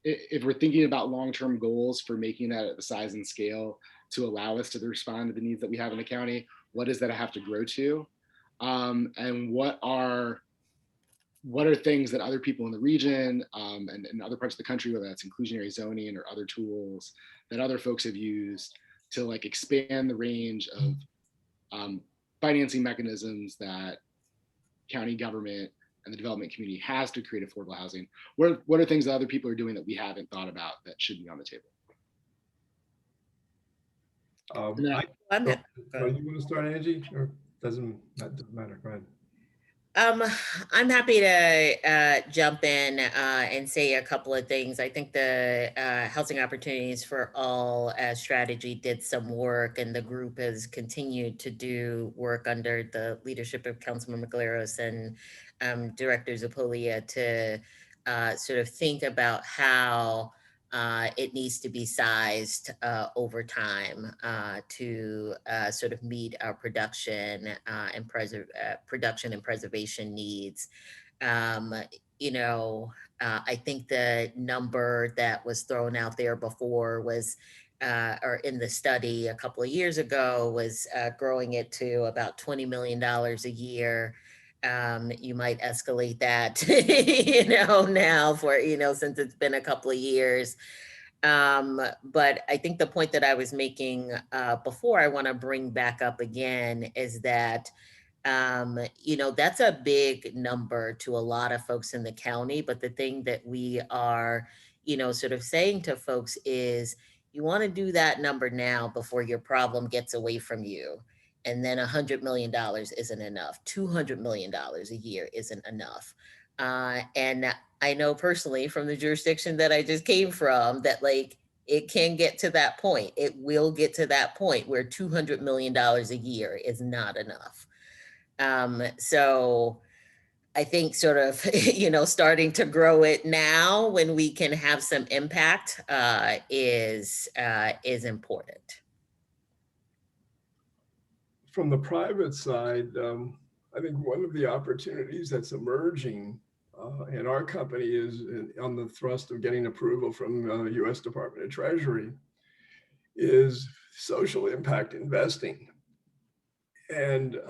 If we're thinking about long-term goals for making that at the size and scale to allow us to respond to the needs that we have in the county, what does that have to grow to? And what are things that other people in the region and other parts of the country, whether that's inclusionary zoning or other tools that other folks have used to like expand the range of financing mechanisms that county government and the development community has to create affordable housing? What are things that other people are doing that we haven't thought about that should be on the table? I'm You want to start, Angie, or that doesn't matter? Go ahead. I'm happy to jump in and say a couple of things. I think the Housing Opportunities for All strategy did some work, and the group has continued to do work under the leadership of Councilman McGlaros and Director Zapolia to sort of think about how it needs to be sized over time to sort of meet our production and preservation needs. You know, I think the number that was thrown out there before was, or in the study a couple of years ago, was growing it to about $20 million a year. You might escalate that, you know, now for, you know, since it's been a couple of years. But I think the point that I was making before, I want to bring back up again is that, you know, that's a big number to a lot of folks in the county. But the thing that we are, you know, sort of saying to folks is you want to do that number now before your problem gets away from you. And then $100 million isn't enough. $200 million a year isn't enough. And I know personally from the jurisdiction that I just came from that like it can get to that point. It will get to that point where $200 million a year is not enough. So I think sort of, you know, starting to grow it now when we can have some impact is important. From the private side, I think one of the opportunities that's emerging in our company is on the thrust of getting approval from the U.S. Department of Treasury is social impact investing. And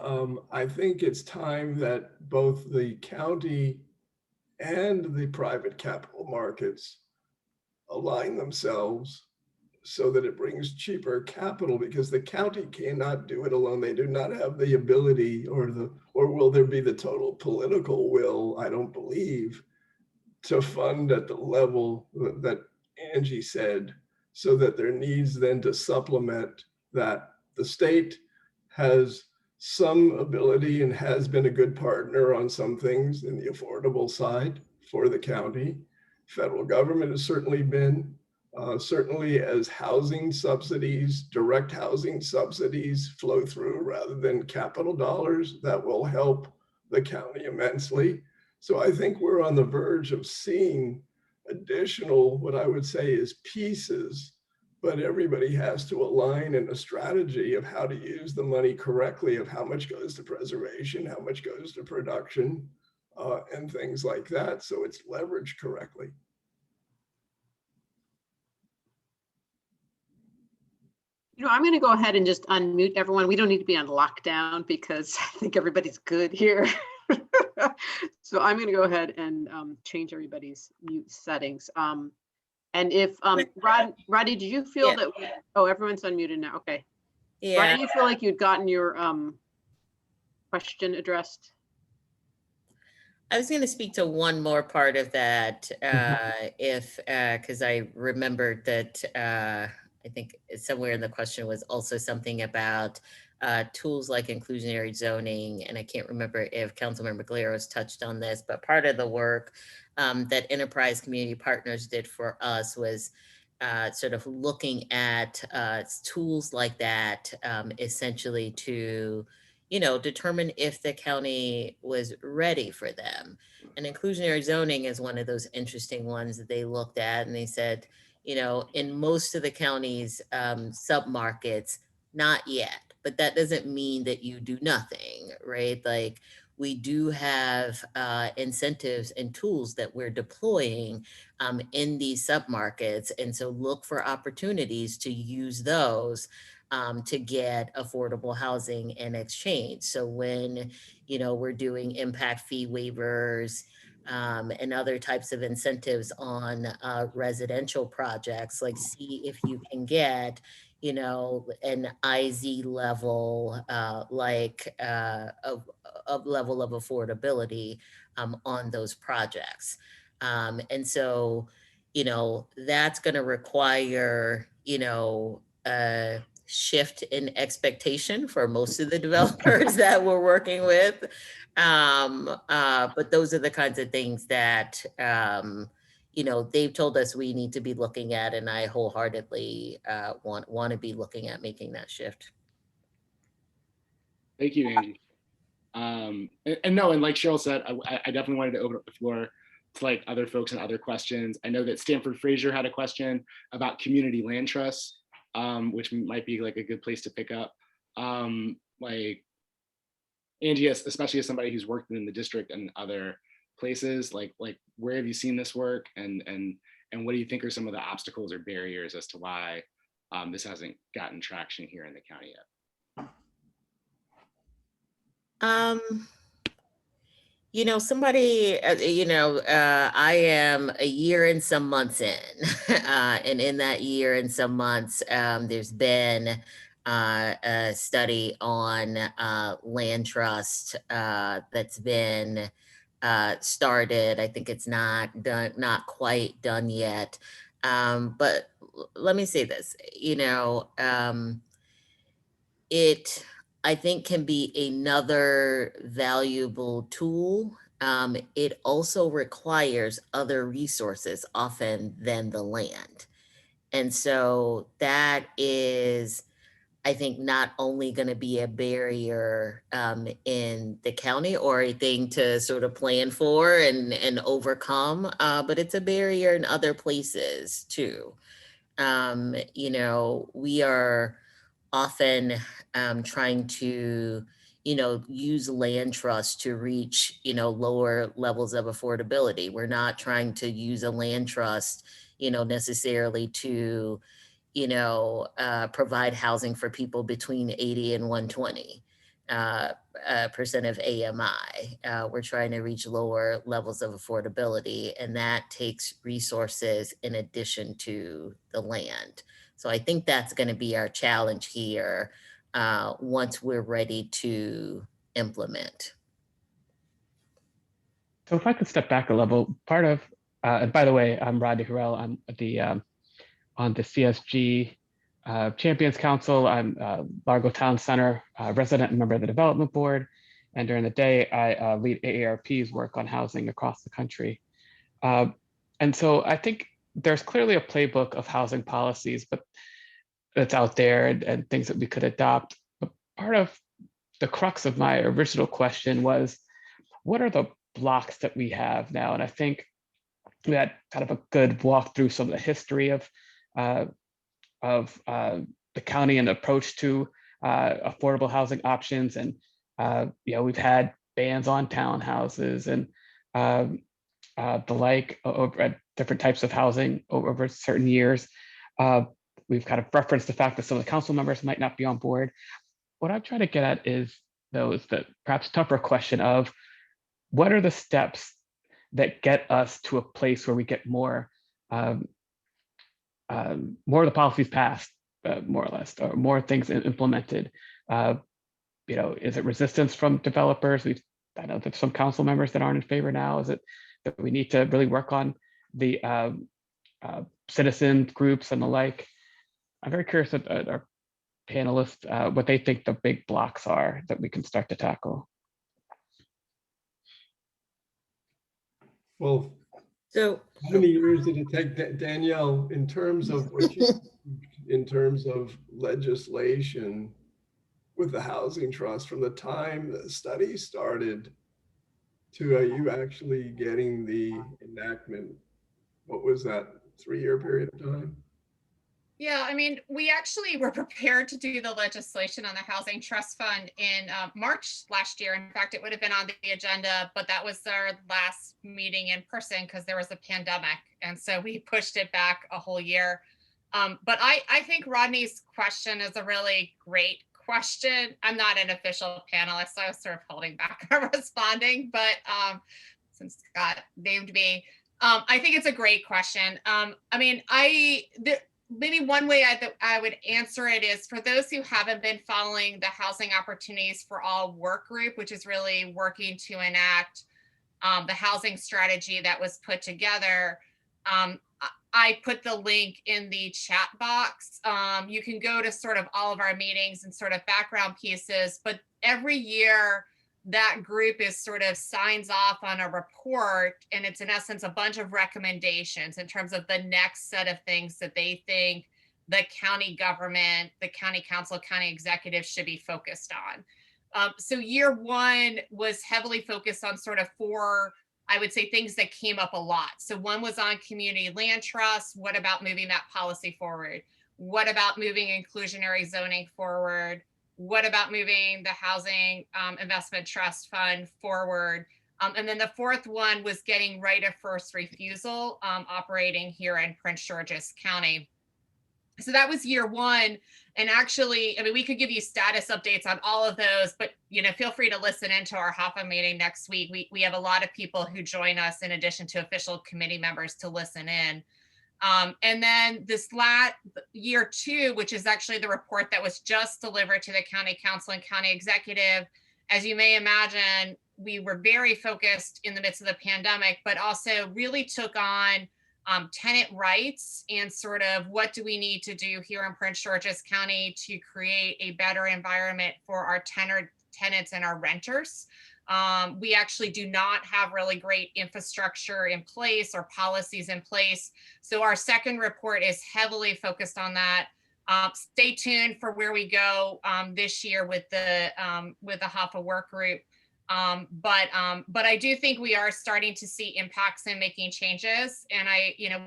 I think it's time that both the county and the private capital markets align themselves so that it brings cheaper capital, because the county cannot do it alone. They do not have the ability or will there be the total political will, I don't believe, to fund at the level that Angie said, so that there needs then to supplement that. The state has some ability and has been a good partner on some things in the affordable side for the county. Federal government has certainly been. Certainly as housing subsidies, direct housing subsidies flow through rather than capital dollars, that will help the county immensely. So I think we're on the verge of seeing additional, what I would say is pieces, but everybody has to align in a strategy of how to use the money correctly, of how much goes to preservation, how much goes to production, and things like that. So it's leveraged correctly. You know, I'm going to go ahead and just unmute everyone. We don't need to be on lockdown because I think everybody's good here. So I'm going to go ahead and change everybody's mute settings. And if, Roddy, did you feel that, oh, everyone's unmuted now. Okay. Yeah. Roddy, do you feel like you'd gotten your question addressed? I was going to speak to one more part of that, because I remembered that I think somewhere in the question was also something about tools like inclusionary zoning. And I can't remember if Councilmember McGlaros touched on this, but part of the work that Enterprise Community Partners did for us was sort of looking at tools like that, essentially to, you know, determine if the county was ready for them. And inclusionary zoning is one of those interesting ones that they looked at, and they said, you know, in most of the county's submarkets, not yet, but that doesn't mean that you do nothing, right? Like, we do have incentives and tools that we're deploying in these submarkets. And so look for opportunities to use those to get affordable housing in exchange. So when, we're doing impact fee waivers and other types of incentives on residential projects, like, see if you can get an IZ level, of level of affordability on those projects. And so, that's going to require, a shift in expectation for most of the developers that we're working with. But those are the kinds of things that, they've told us we need to be looking at, and I wholeheartedly want to be looking at making that shift. Thank you, Angie. And no, and like Cheryl said, I definitely wanted to open up the floor to like other folks and other questions. I know that Stanford Fraser had a question about community land trusts, which might be like a good place to pick up. Like Angie, especially as somebody who's worked in the district and other places, like where have you seen this work, and what do you think are some of the obstacles or barriers as to why this hasn't gotten traction here in the county yet? I am a year and some months in, and in that year and some months, there's been a study on land trust that's been started. I think it's not done, not quite done yet. But let me say this, it, I think, can be another valuable tool. It also requires other resources often than the land. And so that is, I think, not only going to be a barrier in the county or a thing to sort of plan for and overcome, but it's a barrier in other places too. We are often trying to, use land trust to reach, lower levels of affordability. We're not trying to use a land trust, necessarily to, provide housing for people between 80 and 120 percent of AMI. We're trying to reach lower levels of affordability, and that takes resources in addition to the land. So I think that's going to be our challenge here once we're ready to implement. So if I could step back a level, part of, and by the way, I'm Rodney Harrell. I'm on the CSG Champions Council. I'm Largo Town Center resident and member of the development board. And during the day, I lead AARP's work on housing across the country. And so I think there's clearly a playbook of housing policies, but that's out there and things that we could adopt. But part of the crux of my original question was, what are the blocks that we have now? And I think we had kind of a good walk through some of the history of the county and approach to affordable housing options. And we've had bans on townhouses and the like over at different types of housing over certain years. We've kind of referenced the fact that some of the council members might not be on board. What I'm trying to get at is the perhaps tougher question of what are the steps that get us to a place where we get more of the policies passed, more or less, or more things implemented. Is it resistance from developers? I know there's some council members that aren't in favor now. Is it that we need to really work on the citizen groups and the like? I'm very curious at our panelists what they think the big blocks are that we can start to tackle. Well, so how many years did it take, Danielle, in terms of what you, in terms of legislation with the housing trust, from the time the study started to you actually getting the enactment? What was that 3-year period of time? Yeah, I mean, we actually were prepared to do the legislation on the Housing Trust Fund in March last year. In fact, it would have been on the agenda, but that was our last meeting in person because there was a pandemic. And so we pushed it back a whole year. But I think Rodney's question is a really great question. I'm not an official panelist, so I was sort of holding back on responding, but since Scott named me, I think it's a great question. I mean, maybe one way I would answer it is for those who haven't been following the Housing Opportunities for All work group, which is really working to enact the housing strategy that was put together. I put the link in the chat box. You can go to sort of all of our meetings and sort of background pieces, but every year that group is sort of signs off on a report, and it's in essence a bunch of recommendations in terms of the next set of things that they think the county government, the county council, county executive should be focused on. So year one was heavily focused on sort of 4, I would say, things that came up a lot. So one was on community land trust. What about moving that policy forward? What about moving inclusionary zoning forward? What about moving the housing investment trust fund forward? And then the 4th one was getting right of first refusal operating here in Prince George's County. So that was year one. And actually, I mean, we could give you status updates on all of those, but feel free to listen into our HOFA meeting next week. We have a lot of people who join us in addition to official committee members to listen in. And then this year 2, which is actually the report that was just delivered to the county council and county executive, as you may imagine, we were very focused in the midst of the pandemic, but also really took on tenant rights and sort of what do we need to do here in Prince George's County to create a better environment for our tenants and our renters. We actually do not have really great infrastructure in place or policies in place. So our second report is heavily focused on that. Stay tuned for where we go this year with the HOFA work group. But I do think we are starting to see impacts and making changes. And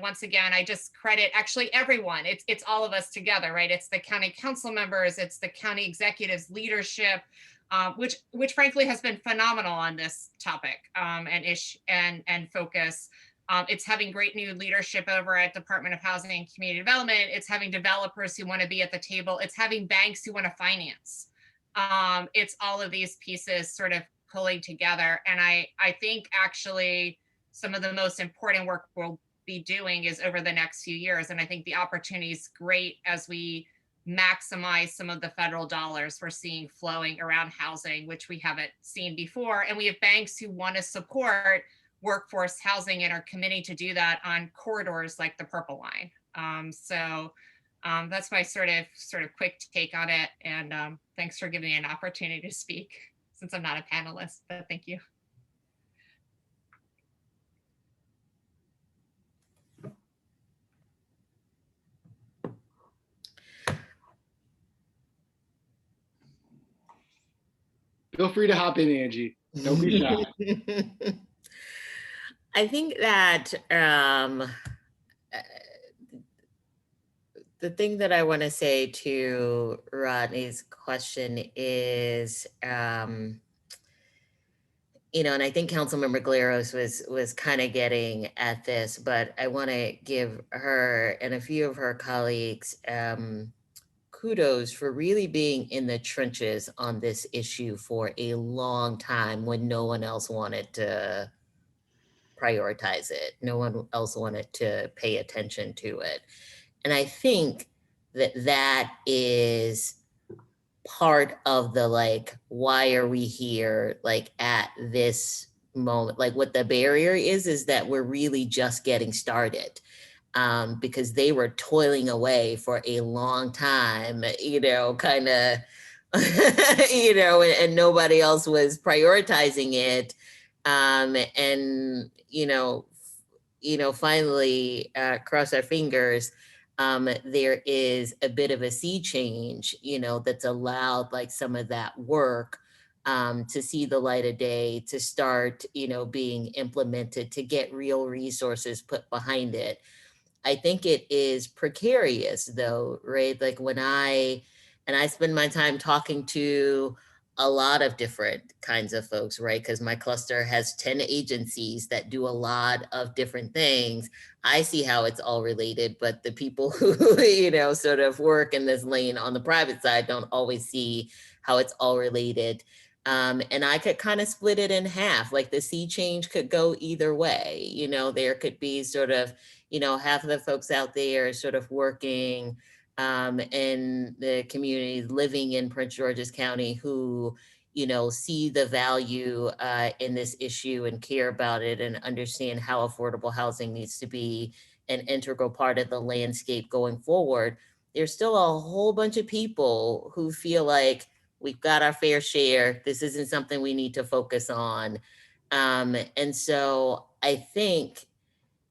once again, I just credit actually everyone. It's all of us together, right? It's the county council members, it's the county executives leadership, which frankly has been phenomenal on this topic and focus. It's having great new leadership over at Department of Housing and Community Development. It's having developers who want to be at the table. It's having banks who want to finance. It's all of these pieces sort of pulling together. And I think actually some of the most important work we'll be doing is over the next few years. And I think the opportunity is great as we maximize some of the federal dollars we're seeing flowing around housing, which we haven't seen before. And we have banks who want to support workforce housing and are committing to do that on corridors like the Purple Line. So that's my sort of quick take on it. And thanks for giving me an opportunity to speak since I'm not a panelist, but thank you. Feel free to hop in, Angie. Don't be shy. I think that the thing that I want to say to Rodney's question is, and I think Councilmember Galeros was kind of getting at this, but I want to give her and a few of her colleagues kudos for really being in the trenches on this issue for a long time when no one else wanted to prioritize it. No one else wanted to pay attention to it. And I think that is part of the, why are we here, at this moment? What the barrier is that we're really just getting started. Because they were toiling away for a long time, kind of, and nobody else was prioritizing it. And finally, cross our fingers, there is a bit of a sea change, that's allowed some of that work to see the light of day, to start, being implemented, to get real resources put behind it. I think it is precarious though, right? Like and I spend my time talking to a lot of different kinds of folks, right? Because my cluster has 10 agencies that do a lot of different things. I see how it's all related, but the people who, sort of work in this lane on the private side don't always see how it's all related. And I could kind of split it in half, like the sea change could go either way. There could be sort of, half of the folks out there sort of working in the community living in Prince George's County who, see the value in this issue and care about it and understand how affordable housing needs to be an integral part of the landscape going forward. There's still a whole bunch of people who feel like we've got our fair share. This isn't something we need to focus on. And so I think,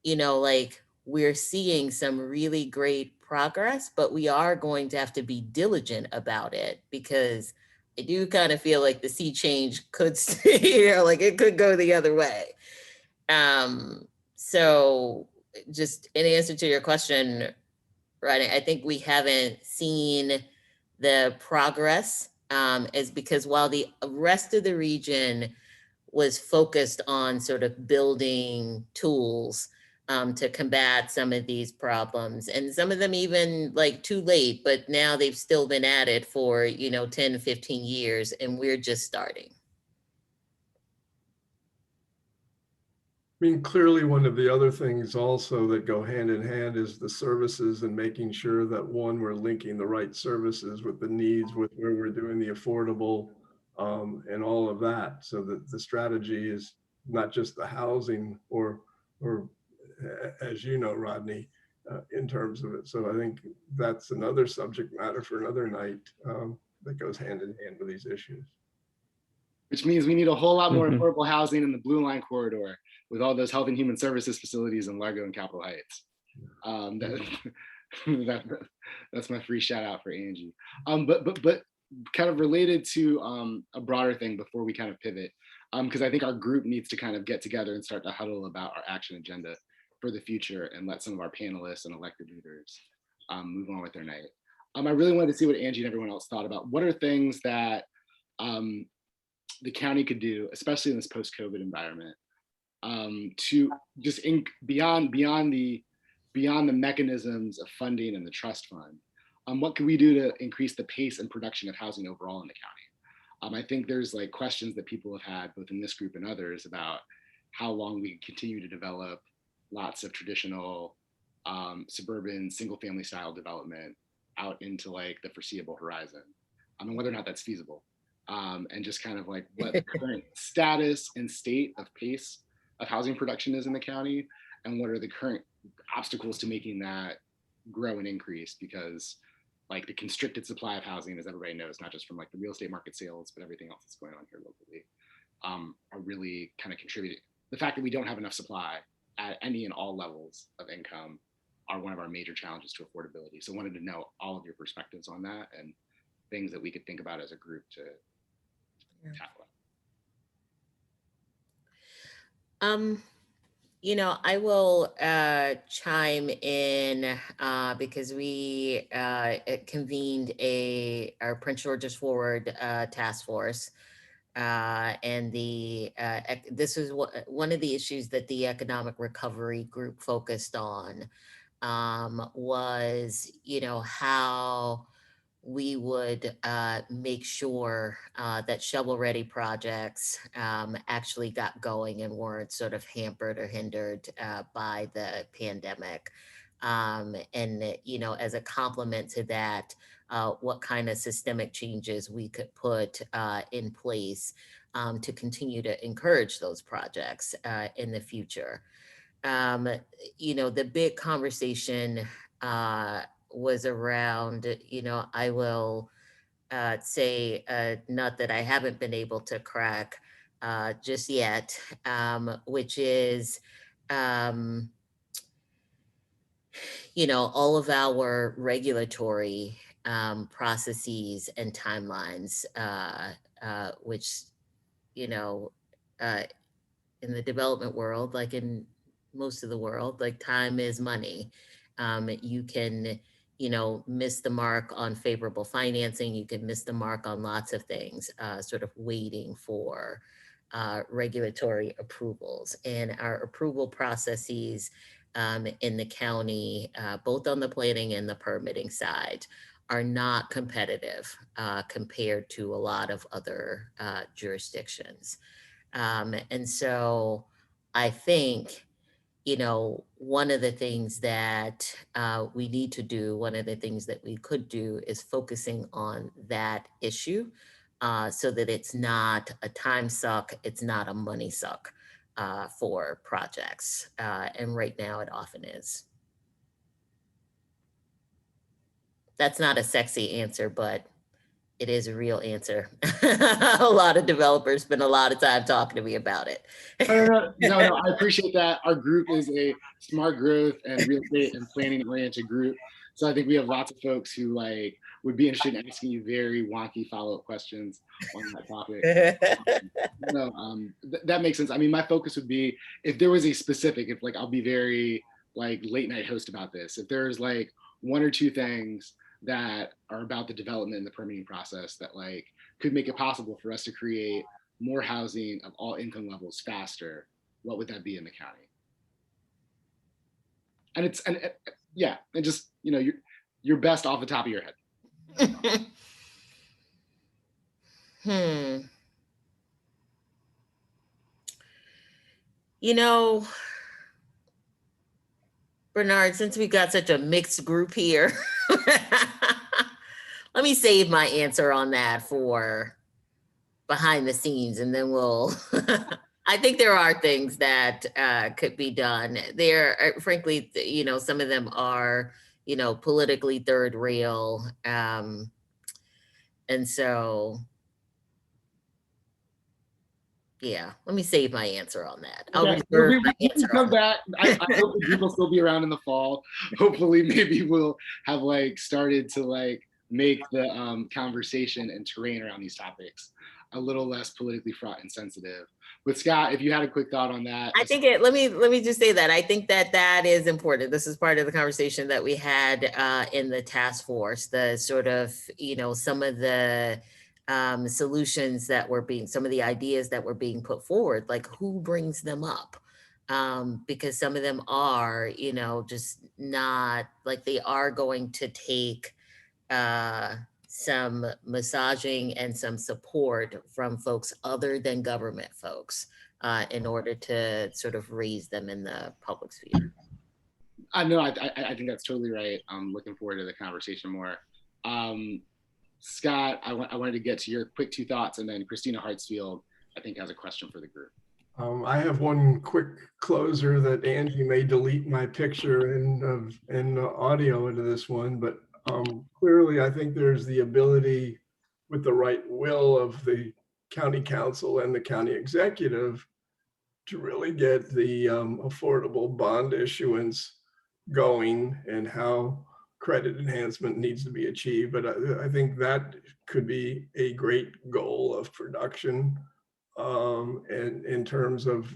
like we're seeing some really great progress, but we are going to have to be diligent about it because I do kind of feel like the sea change could, like it could go the other way. So just in answer to your question, right, I think we haven't seen the progress is because while the rest of the region was focused on sort of building tools to combat some of these problems, and some of them even like too late, but now they've still been at it for 10 15 years and we're just starting. I mean, clearly one of the other things also that go hand in hand is the services and making sure that we're linking the right services with the needs, with where we're doing the affordable and all of that. So that the strategy is not just the housing or as you know, Rodney, in terms of it. So I think that's another subject matter for another night that goes hand in hand with these issues. Which means we need a whole lot more Mhm. affordable housing in the Blue Line corridor with all those health and human services facilities in Largo and Capitol Heights. That's my free shout out for Angie. But kind of related to a broader thing before we kind of pivot, because I think our group needs to kind of get together and start to huddle about our action agenda for the future and let some of our panelists and elected leaders move on with their night. I really wanted to see what Angie and everyone else thought about what are things that the county could do, especially in this post-COVID environment, to just beyond the mechanisms of funding and the trust fund. What can we do to increase the pace and production of housing overall in the county? I think there's like questions that people have had both in this group and others about how long we can continue to develop lots of traditional suburban single-family style development out into like the foreseeable horizon. I mean, whether or not that's feasible. And just kind of like what the current status and state of pace of housing production is in the county, and what are the current obstacles to making that grow and increase, because like the constricted supply of housing, as everybody knows, not just from like the real estate market sales, but everything else that's going on here locally, are really kind of contributing. The fact that we don't have enough supply at any and all levels of income are one of our major challenges to affordability. So I wanted to know all of your perspectives on that and things that we could think about as a group to tackle it. I will chime in because we convened our Prince George's Forward task force. And this is one of the issues that the economic recovery group focused on was, how we would make sure that shovel-ready projects actually got going and weren't sort of hampered or hindered by the pandemic. And, as a complement to that, what kind of systemic changes we could put in place to continue to encourage those projects in the future. The big conversation was around, I will say, not that I haven't been able to crack just yet, which is, all of our regulatory processes and timelines, which, in the development world, like in most of the world, like time is money. You can, miss the mark on favorable financing. You can miss the mark on lots of things, sort of waiting for regulatory approvals. And our approval processes in the county, both on the planning and the permitting side, are not competitive compared to a lot of other jurisdictions. And so I think, one of the things that we need to do, one of the things that we could do is focusing on that issue so that it's not a time suck, it's not a money suck for projects. And right now it often is. That's not a sexy answer, but it is a real answer. A lot of developers spend a lot of time talking to me about it. No, I appreciate that. Our group is a smart growth and real estate and planning oriented group. So I think we have lots of folks who would be interested in asking you very wonky follow-up questions on that topic. That makes sense. I mean, my focus would be if there was a specific, I'll be very late night host about this. If there's one or two things that are about the development and the permitting process that could make it possible for us to create more housing of all income levels faster, what would that be in the county? And just your best off the top of your head. Bernard, since we got such a mixed group here, let me save my answer on that for behind the scenes, and then we'll, I think there are things that could be done. There, frankly, some of them are, politically third rail. And so, yeah, let me save my answer on that. I'll reserve my answer. Come back. I hope the group will still be around in the fall. Hopefully, maybe we'll have started to make the conversation and terrain around these topics a little less politically fraught and sensitive. But Scott, if you had a quick thought on that. I think let me just say that I think that is important. This is part of the conversation that we had in the task force, the sort of, some of the solutions that were some of the ideas that were being put forward, who brings them up? Because some of them are, just not they are going to take some massaging and some support from folks other than government folks in order to sort of raise them in the public sphere. I know, I think that's totally right. I'm looking forward to the conversation more. Scott, I wanted to get to your quick two thoughts, and then Christina Hartsfield, I think, has a question for the group. I have one quick closer that Angie may delete my picture and audio into this one, but clearly I think there's the ability with the right will of the county council and the county executive to really get the affordable bond issuance going and how credit enhancement needs to be achieved. But I think that could be a great goal of production and in terms of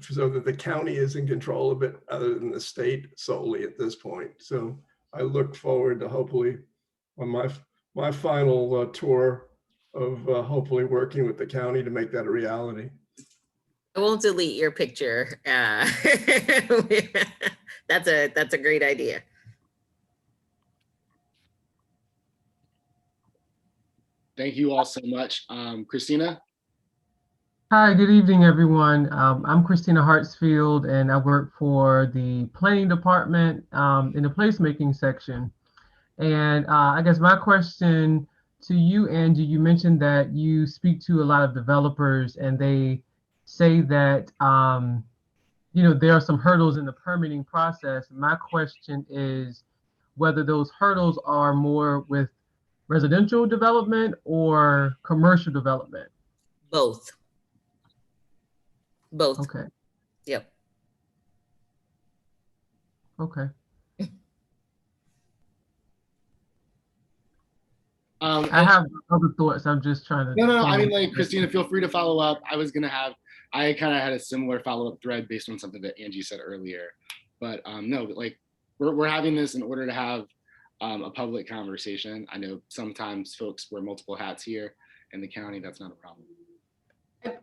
so that the county is in control of it other than the state solely at this point. So I look forward to hopefully on my final tour of hopefully working with the county to make that a reality. I won't delete your picture. That's a great idea. Thank you all so much. Christina? Hi, good evening, everyone. I'm Christina Hartsfield, and I work for the planning department in the placemaking section. And I guess my question to you, Angie, you mentioned that you speak to a lot of developers and they say that, there are some hurdles in the permitting process. My question is whether those hurdles are more with residential development or commercial development? Both. Okay. Yep. Okay. I have other thoughts. I'm just trying to. No. I mean, Christina, feel free to follow up. I kind of had a similar follow-up thread based on something that Angie said earlier. But no, we're having this in order to have a public conversation. I know sometimes folks wear multiple hats here in the county. That's not a problem.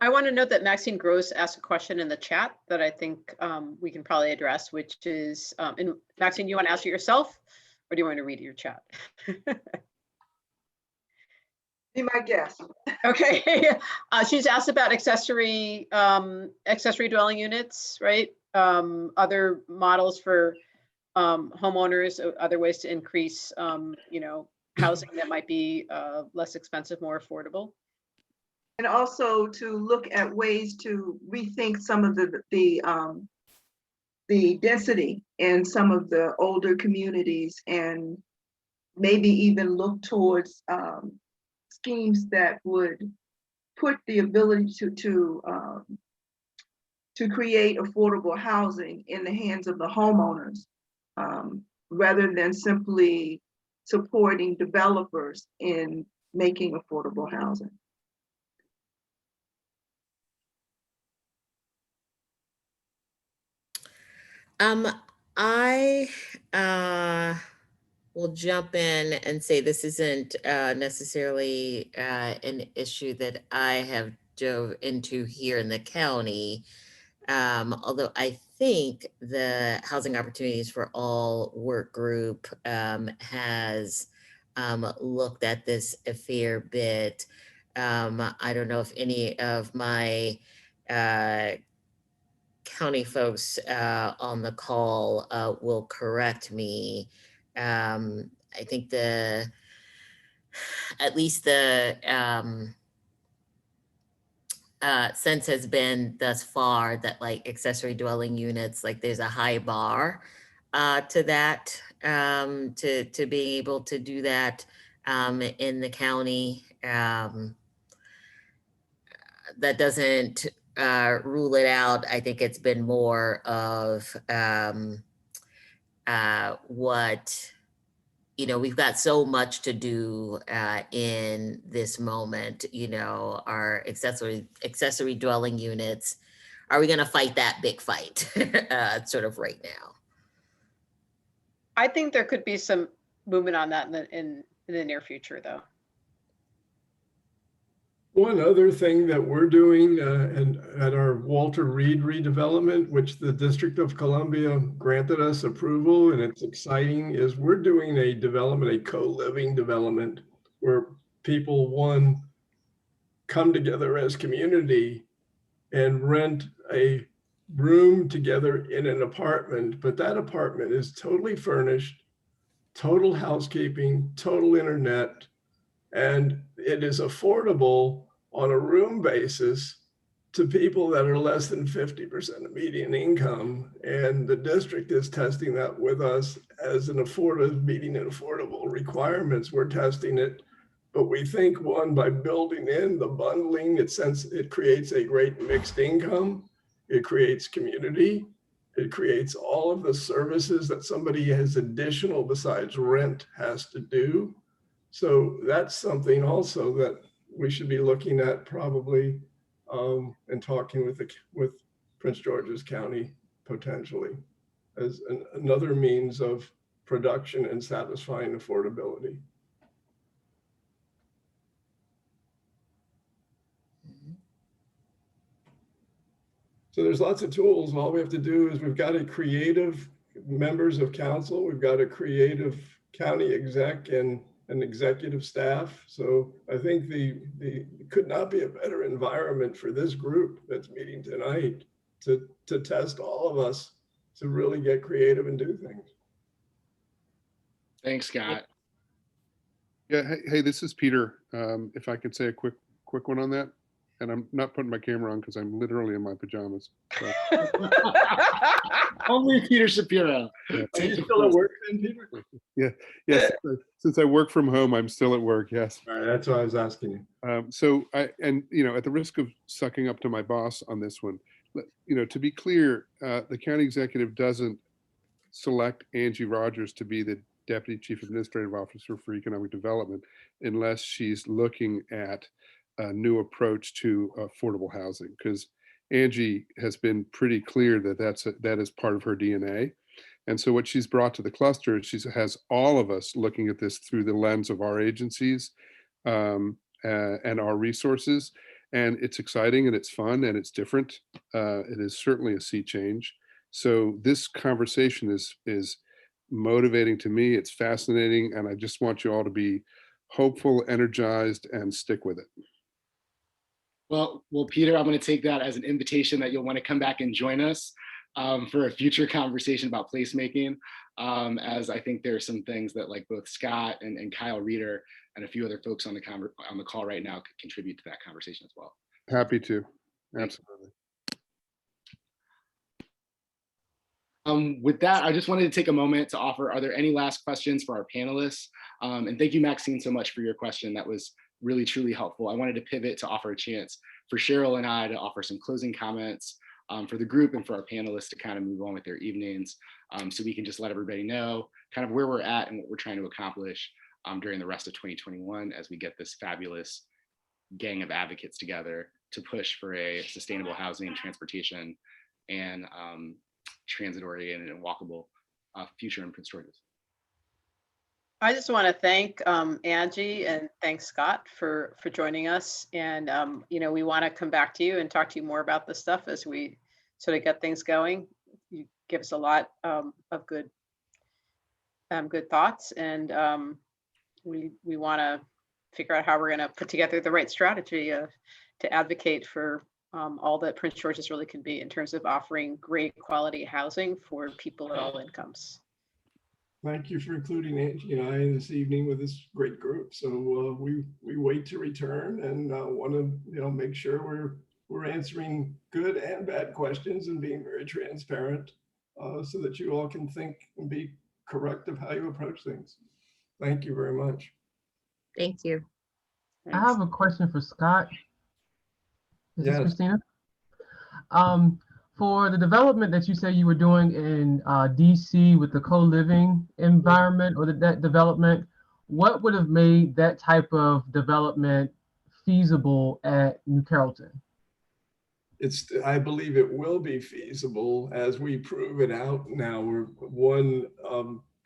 I want to note that Maxine Gross asked a question in the chat that I think we can probably address, which is, and Maxine, you want to ask it yourself, or do you want to read your chat? Be my guest. Okay, she's asked about accessory dwelling units, right? Other models for homeowners, other ways to increase, housing that might be less expensive, more affordable. And also to look at ways to rethink some of the density in some of the older communities, and maybe even look towards schemes that would put the ability to create affordable housing in the hands of the homeowners, rather than simply supporting developers in making affordable housing. I will jump in and say this isn't necessarily an issue that I have dove into here in the county. Although I think the Housing Opportunities for All work group has looked at this a fair bit. I don't know if any of my county folks on the call will correct me. I think at least the sense has been thus far that like accessory dwelling units, like there's a high bar to that, to being able to do that in the county. That doesn't rule it out. I think it's been more of what, we've got so much to do in this moment, our accessory dwelling units. Are we going to fight that big fight sort of right now? I think there could be some movement on that in the near future, though. One other thing that we're doing and at our Walter Reed redevelopment, which the District of Columbia granted us approval, and it's exciting, is we're doing a development, a co-living development where people, one, come together as community and rent a room together in an apartment, but that apartment is totally furnished, total housekeeping, total internet, and it is affordable on a room basis to people that are less than 50% of median income. And the district is testing that with us as an meeting an affordable requirements. We're testing it, but we think, one, by building in the bundling, it creates a great mixed income. It creates community. It creates all of the services that somebody has additional besides rent has to do. So that's something also that we should be looking at probably and talking with Prince George's County potentially as another means of production and satisfying affordability. So there's lots of tools. All we have to do is we've got a creative members of council. We've got a creative county exec and an executive staff. So I think the could not be a better environment for this group that's meeting tonight to test all of us to really get creative and do things. Thanks, Scott. Yeah, hey, this is Peter. If I could say a quick one on that, and I'm not putting my camera on because I'm literally in my pajamas. So. Only Peter Shapiro. Yeah. Are you still at work then, Peter? Yeah, yes. Since I work from home, I'm still at work. Yes. All right, that's what I was asking you. So at the risk of sucking up to my boss on this one, to be clear, the county executive doesn't select Angie Rodgers to be the Deputy Chief Administrative Officer for Economic Development unless she's looking at a new approach to affordable housing, because Angie has been pretty clear that that is part of her DNA. And so what she's brought to the cluster is she has all of us looking at this through the lens of our agencies and our resources. And it's exciting and it's fun and it's different. It is certainly a sea change. So this conversation is motivating to me. It's fascinating. And I just want you all to be hopeful, energized, and stick with it. Well, Peter, I'm going to take that as an invitation that you'll want to come back and join us for a future conversation about placemaking, as I think there are some things that like both Scott and Kyle Reeder and a few other folks on the call right now could contribute to that conversation as well. Happy to, absolutely. With that, I just wanted to take a moment to offer, are there any last questions for our panelists? And thank you, Maxine, so much for your question. That was really, truly helpful. I wanted to pivot to offer a chance for Cheryl and I to offer some closing comments for the group and for our panelists to kind of move on with their evenings, so we can just let everybody know kind of where we're at and what we're trying to accomplish during the rest of 2021 as we get this fabulous gang of advocates together to push for a sustainable housing, transportation, and transit-oriented and walkable future in Prince George's. I just want to thank Angie and thanks Scott for joining us. And we want to come back to you and talk to you more about this stuff as we sort of get things going. You give us a lot of good thoughts, and we want to figure out how we're going to put together the right strategy to advocate for all that Prince George's really can be in terms of offering great quality housing for people at all incomes. Thank you for including Angie and I this evening with this great group. So we wait to return and want to make sure we're answering good and bad questions and being very transparent so that you all can think and be correct of how you approach things. Thank you very much. Thank you. I have a question for Scott. This is Yes. Christina. For the development that you say you were doing in DC with the co-living environment or that development, what would have made that type of development feasible at New Carrollton? I believe it will be feasible as we prove it out now.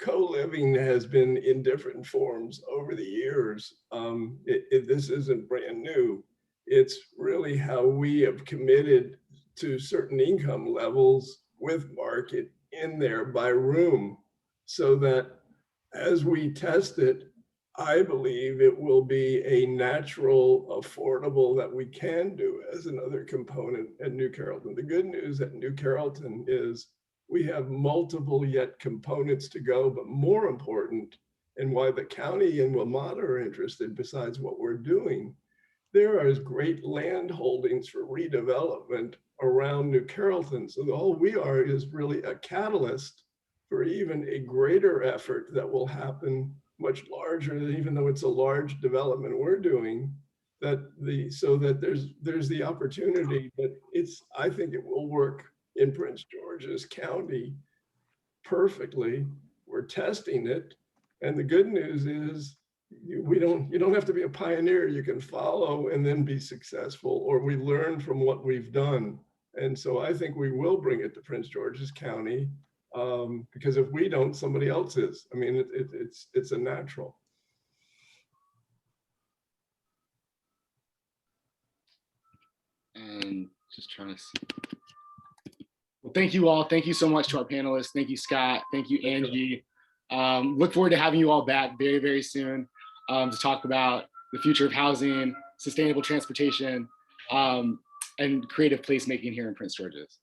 Co-living has been in different forms over the years. This isn't brand new. It's really how we have committed to certain income levels with market in there by room, so that as we test it, I believe it will be a natural, affordable that we can do as another component at New Carrollton. The good news at New Carrollton is we have multiple yet components to go, but more important, and why the county and Wilmot are interested besides what we're doing, there are great land holdings for redevelopment around New Carrollton. So all we are is really a catalyst for even a greater effort that will happen much larger, even though it's a large development we're doing, so that there's the opportunity that I think it will work in Prince George's County perfectly. We're testing it. And the good news is you don't have to be a pioneer. You can follow and then be successful, or we learn from what we've done. And so I think we will bring it to Prince George's County because if we don't, somebody else is. I mean, it's a natural. And just trying to see. Well, thank you all. Thank you so much to our panelists. Thank you, Scott. Thank you, Angie. Look forward to having you all back very, very soon to talk about the future of housing, sustainable transportation, and creative placemaking here in Prince George's.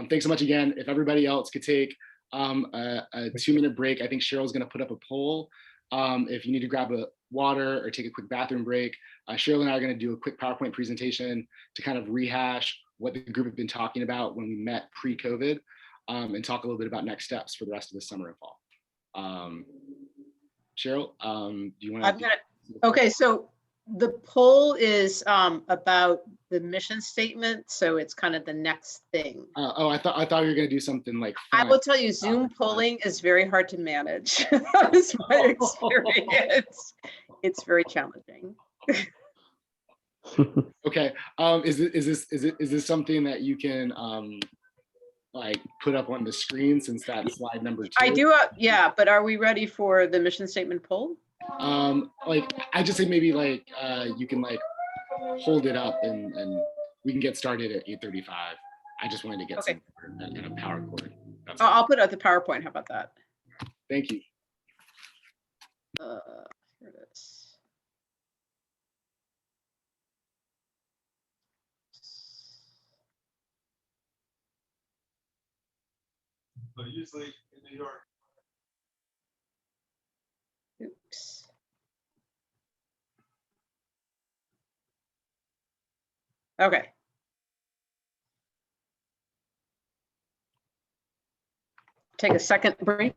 Thanks so much again. If everybody else could take a 2-minute break, I think Cheryl's going to put up a poll. If you need to grab a water or take a quick bathroom break, Cheryl and I are going to do a quick PowerPoint presentation to kind of rehash what the group have been talking about when we met pre-COVID, and talk a little bit about next steps for the rest of the summer and fall. Cheryl, do you want to? Okay, so the poll is about the mission statement, so it's kind of the next thing. I thought you were going to do something like I fun. will tell you, Zoom polling is very hard to manage. That is my experience. It's very challenging. Okay. Is this something that you can like put up on the screen since that's slide number 2. I do, yeah, but are we ready for the mission statement poll? Like I just say maybe like you can like hold it up and we can get started at 8:35. I just wanted to get Okay. some and a power cord. That's I'll all. put out the PowerPoint. How about that? Thank you. Here it is. So usually in New York. Oops. Okay. Take a second break.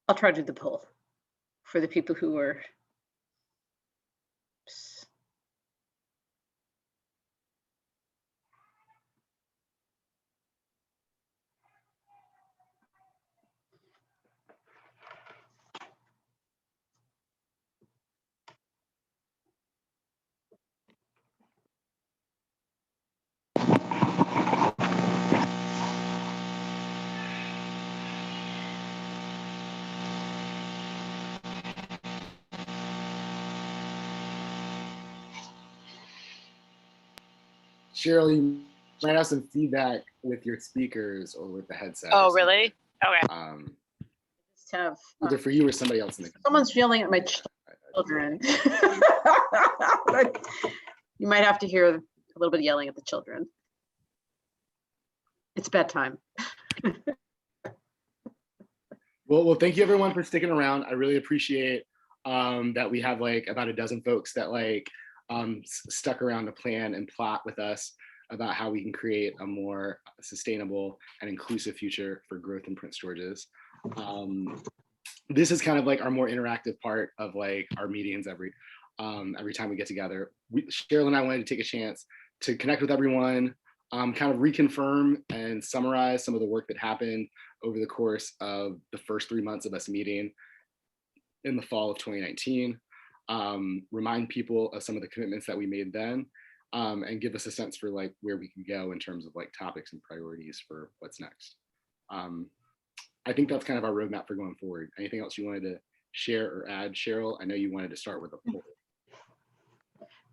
I'll try to do the poll for the people who are. Oops. Cheryl, you might have some feedback with your speakers or with the headset. Oh, really? Okay. Just have Either for you or somebody else in the. someone's yelling at my children. You might have to hear a little bit of yelling at the children. It's bedtime. Well, thank you everyone for sticking around. I really appreciate that we have like about a dozen folks that like stuck around to plan and plot with us about how we can create a more sustainable and inclusive future for growth in Prince George's. This is kind of like our more interactive part of like our meetings every time we get together. Cheryl and I wanted to take a chance to connect with everyone, kind of reconfirm and summarize some of the work that happened over the course of the first 3 months of us meeting in the fall of 2019, remind people of some of the commitments that we made then, and give us a sense for like where we can go in terms of like topics and priorities for what's next. I think that's kind of our roadmap for going forward. Anything else you wanted to share or add, Cheryl? I know you wanted to start with a poll.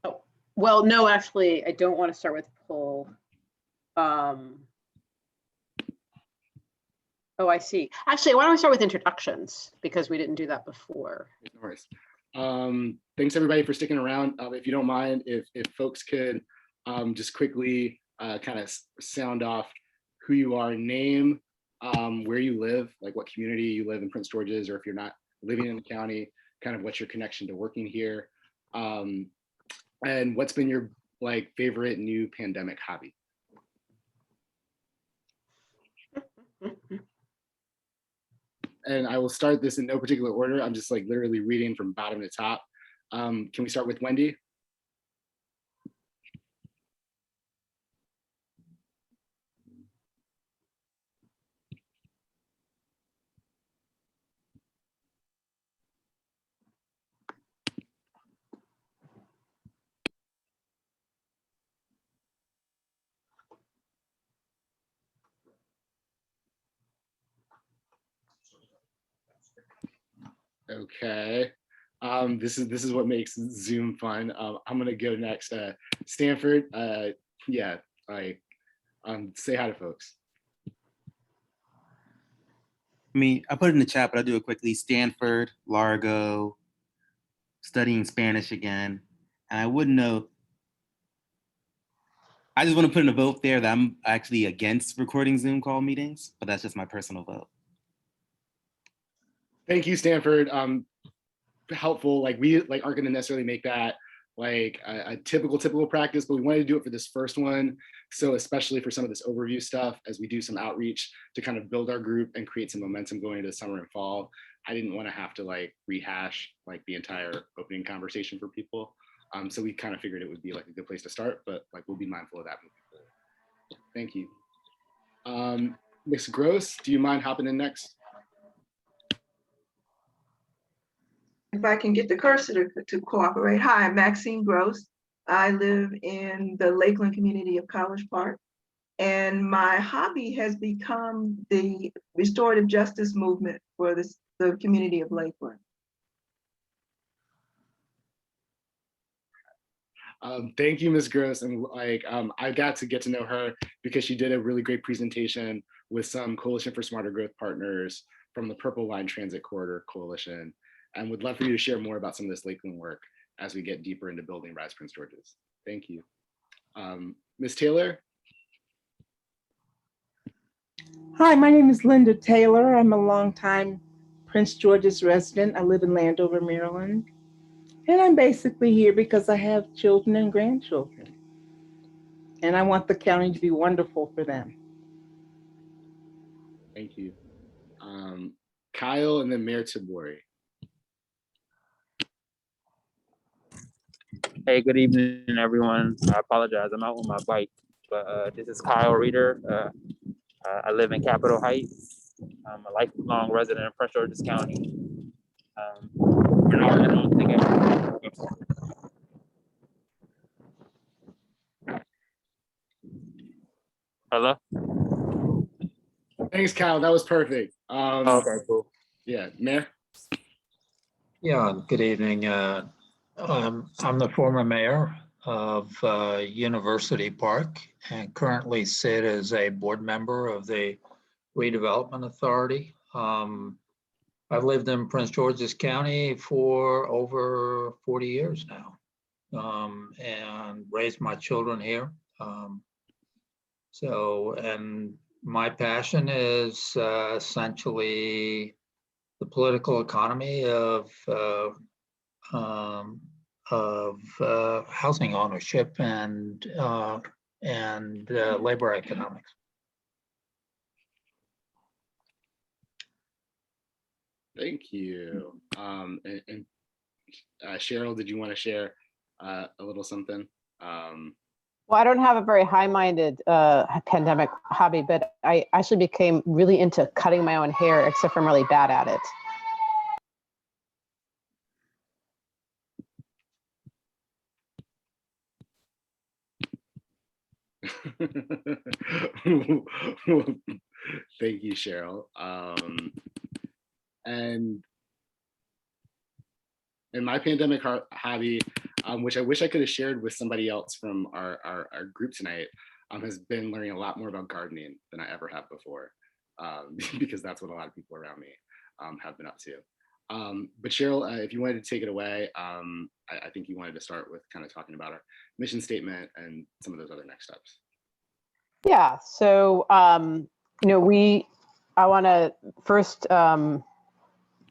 Oh, well, no, actually, I don't want to start with poll. Oh, I see. Actually, why don't we start with introductions, because we didn't do that before. No worries. Thanks everybody for sticking around. If you don't mind, if folks could just quickly kind of sound off who you are, name, where you live, like what community you live in Prince George's, or if you're not living in the county, kind of what's your connection to working here, and what's been your like favorite new pandemic hobby. And I will start this in no particular order. I'm just like literally reading from bottom to top. Can we start with Wendy? Okay. This is what makes Zoom fun. I'm gonna go next. Stanford. Yeah. Like, say hi to folks. I put it in the chat, but I'll do it quickly. Stanford, Largo, studying Spanish again. And I would note, I just want to put in a vote there that I'm actually against recording Zoom call meetings, but that's just my personal vote. Thank you, Stanford. Helpful. Like we like aren't going to necessarily make that like a typical practice, but we wanted to do it for this first one. So especially for some of this overview stuff, as we do some outreach to kind of build our group and create some momentum going into the summer and fall, I didn't want to have to like rehash like the entire opening conversation for people. So we kind of figured it would be like a good place to start, but like we'll be mindful of that moving forward. Thank you. Ms. Gross, do you mind hopping in next? If I can get the cursor to cooperate. Hi, I'm Maxine Gross. I live in the Lakeland community of College Park. And my hobby has become the restorative justice movement for the community of Lakeland. Thank you, Ms. Gross. And like, I got to get to know her because she did a really great presentation with some Coalition for Smarter Growth partners from the Purple Line Transit Corridor Coalition, and would love for you to share more about some of this Lakeland work as we get deeper into building Rise Prince George's. Thank you. Ms. Taylor? Hi, my name is Linda Taylor. I'm a longtime Prince George's resident. I live in Landover, Maryland. And I'm basically here because I have children and grandchildren. And I want the county to be wonderful for them. Thank you. Kyle and then Mayor Tabori. Hey, good evening, everyone. I apologize, I'm out on my bike, but this is Kyle Reeder. I live in Capitol Heights. I'm a lifelong resident of Prince George's County. I don't think Hello? Thanks, Kyle. That was perfect. Okay, cool. Yeah, Mayor? Yeah, good evening. I'm the former mayor of University Park and currently sit as a board member of the Redevelopment Authority. I've lived in Prince George's County for over 40 years now, and raised my children here. And my passion is essentially the political economy of housing ownership and labor economics. Thank you. And Cheryl, did you want to share a little something? Well, I don't have a very high-minded pandemic hobby, but I actually became really into cutting my own hair, except I'm really bad at it. Thank you, Cheryl. And my pandemic hobby, which I wish I could have shared with somebody else from our group tonight, has been learning a lot more about gardening than I ever have before, because that's what a lot of people around me have been up to. But Cheryl, if you wanted to take it away, I think you wanted to start with kind of talking about our mission statement and some of those other next steps. Yeah, so, I want to first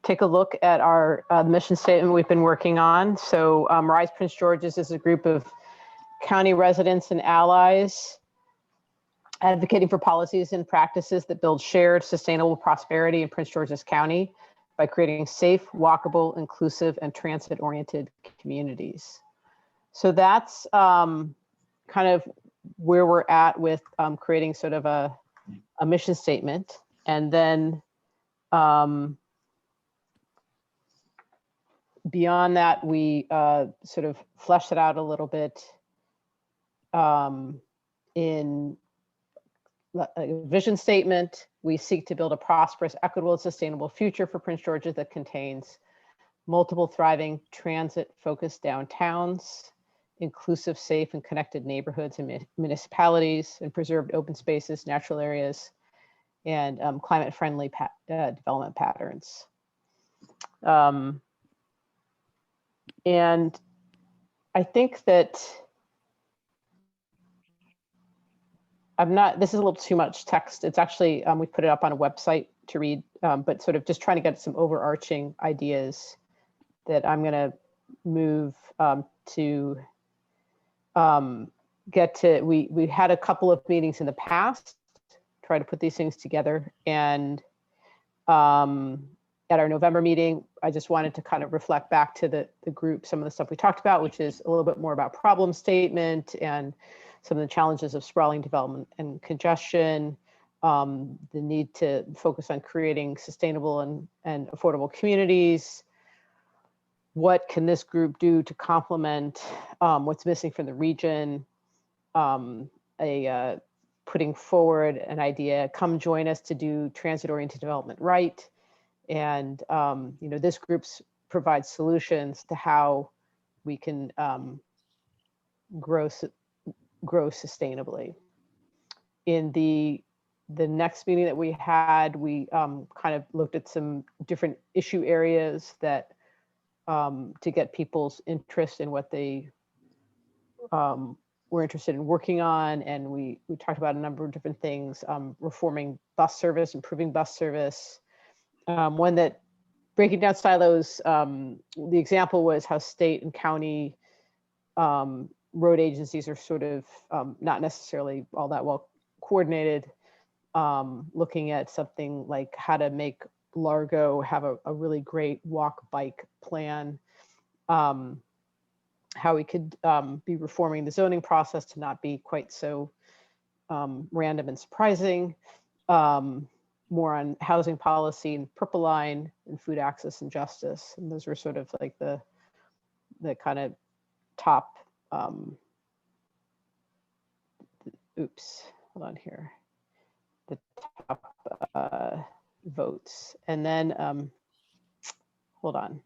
take a look at our mission statement we've been working on. So Rise Prince George's is a group of county residents and allies advocating for policies and practices that build shared sustainable prosperity in Prince George's County by creating safe, walkable, inclusive, and transit-oriented communities. So that's kind of where we're at with creating sort of a mission statement. And then beyond that, we sort of fleshed it out a little bit in a vision statement. We seek to build a prosperous, equitable, and sustainable future for Prince George's that contains multiple thriving transit-focused downtowns, inclusive, safe, and connected neighborhoods and municipalities, and preserved open spaces, natural areas, and climate-friendly development patterns. And I think that this is a little too much text. It's actually, we put it up on a website to read, but sort of just trying to get some overarching ideas that I'm going to move to get to. We had a couple of meetings in the past, try to put these things together, and at our November meeting. I just wanted to kind of reflect back to the group, some of the stuff we talked about, which is a little bit more about problem statement and some of the challenges of sprawling development and congestion, the need to focus on creating sustainable and affordable communities. What can this group do to complement what's missing from the region? Putting forward an idea, come join us to do transit-oriented development right. And this group provides solutions to how we can grow sustainably. In the next meeting that we had, we kind of looked at some different issue areas that to get people's interest in what they were interested in working on. And we talked about a number of different things, reforming bus service, improving bus service. One that, breaking down silos, the example was how state and county road agencies are sort of not necessarily all that well coordinated. Looking at something like how to make Largo have a really great walk bike plan, how we could be reforming the zoning process to not be quite so random and surprising, more on housing policy and Purple Line and food access and justice. And those were sort of like the kind of top, oops, hold on here. The top votes. And then, hold on.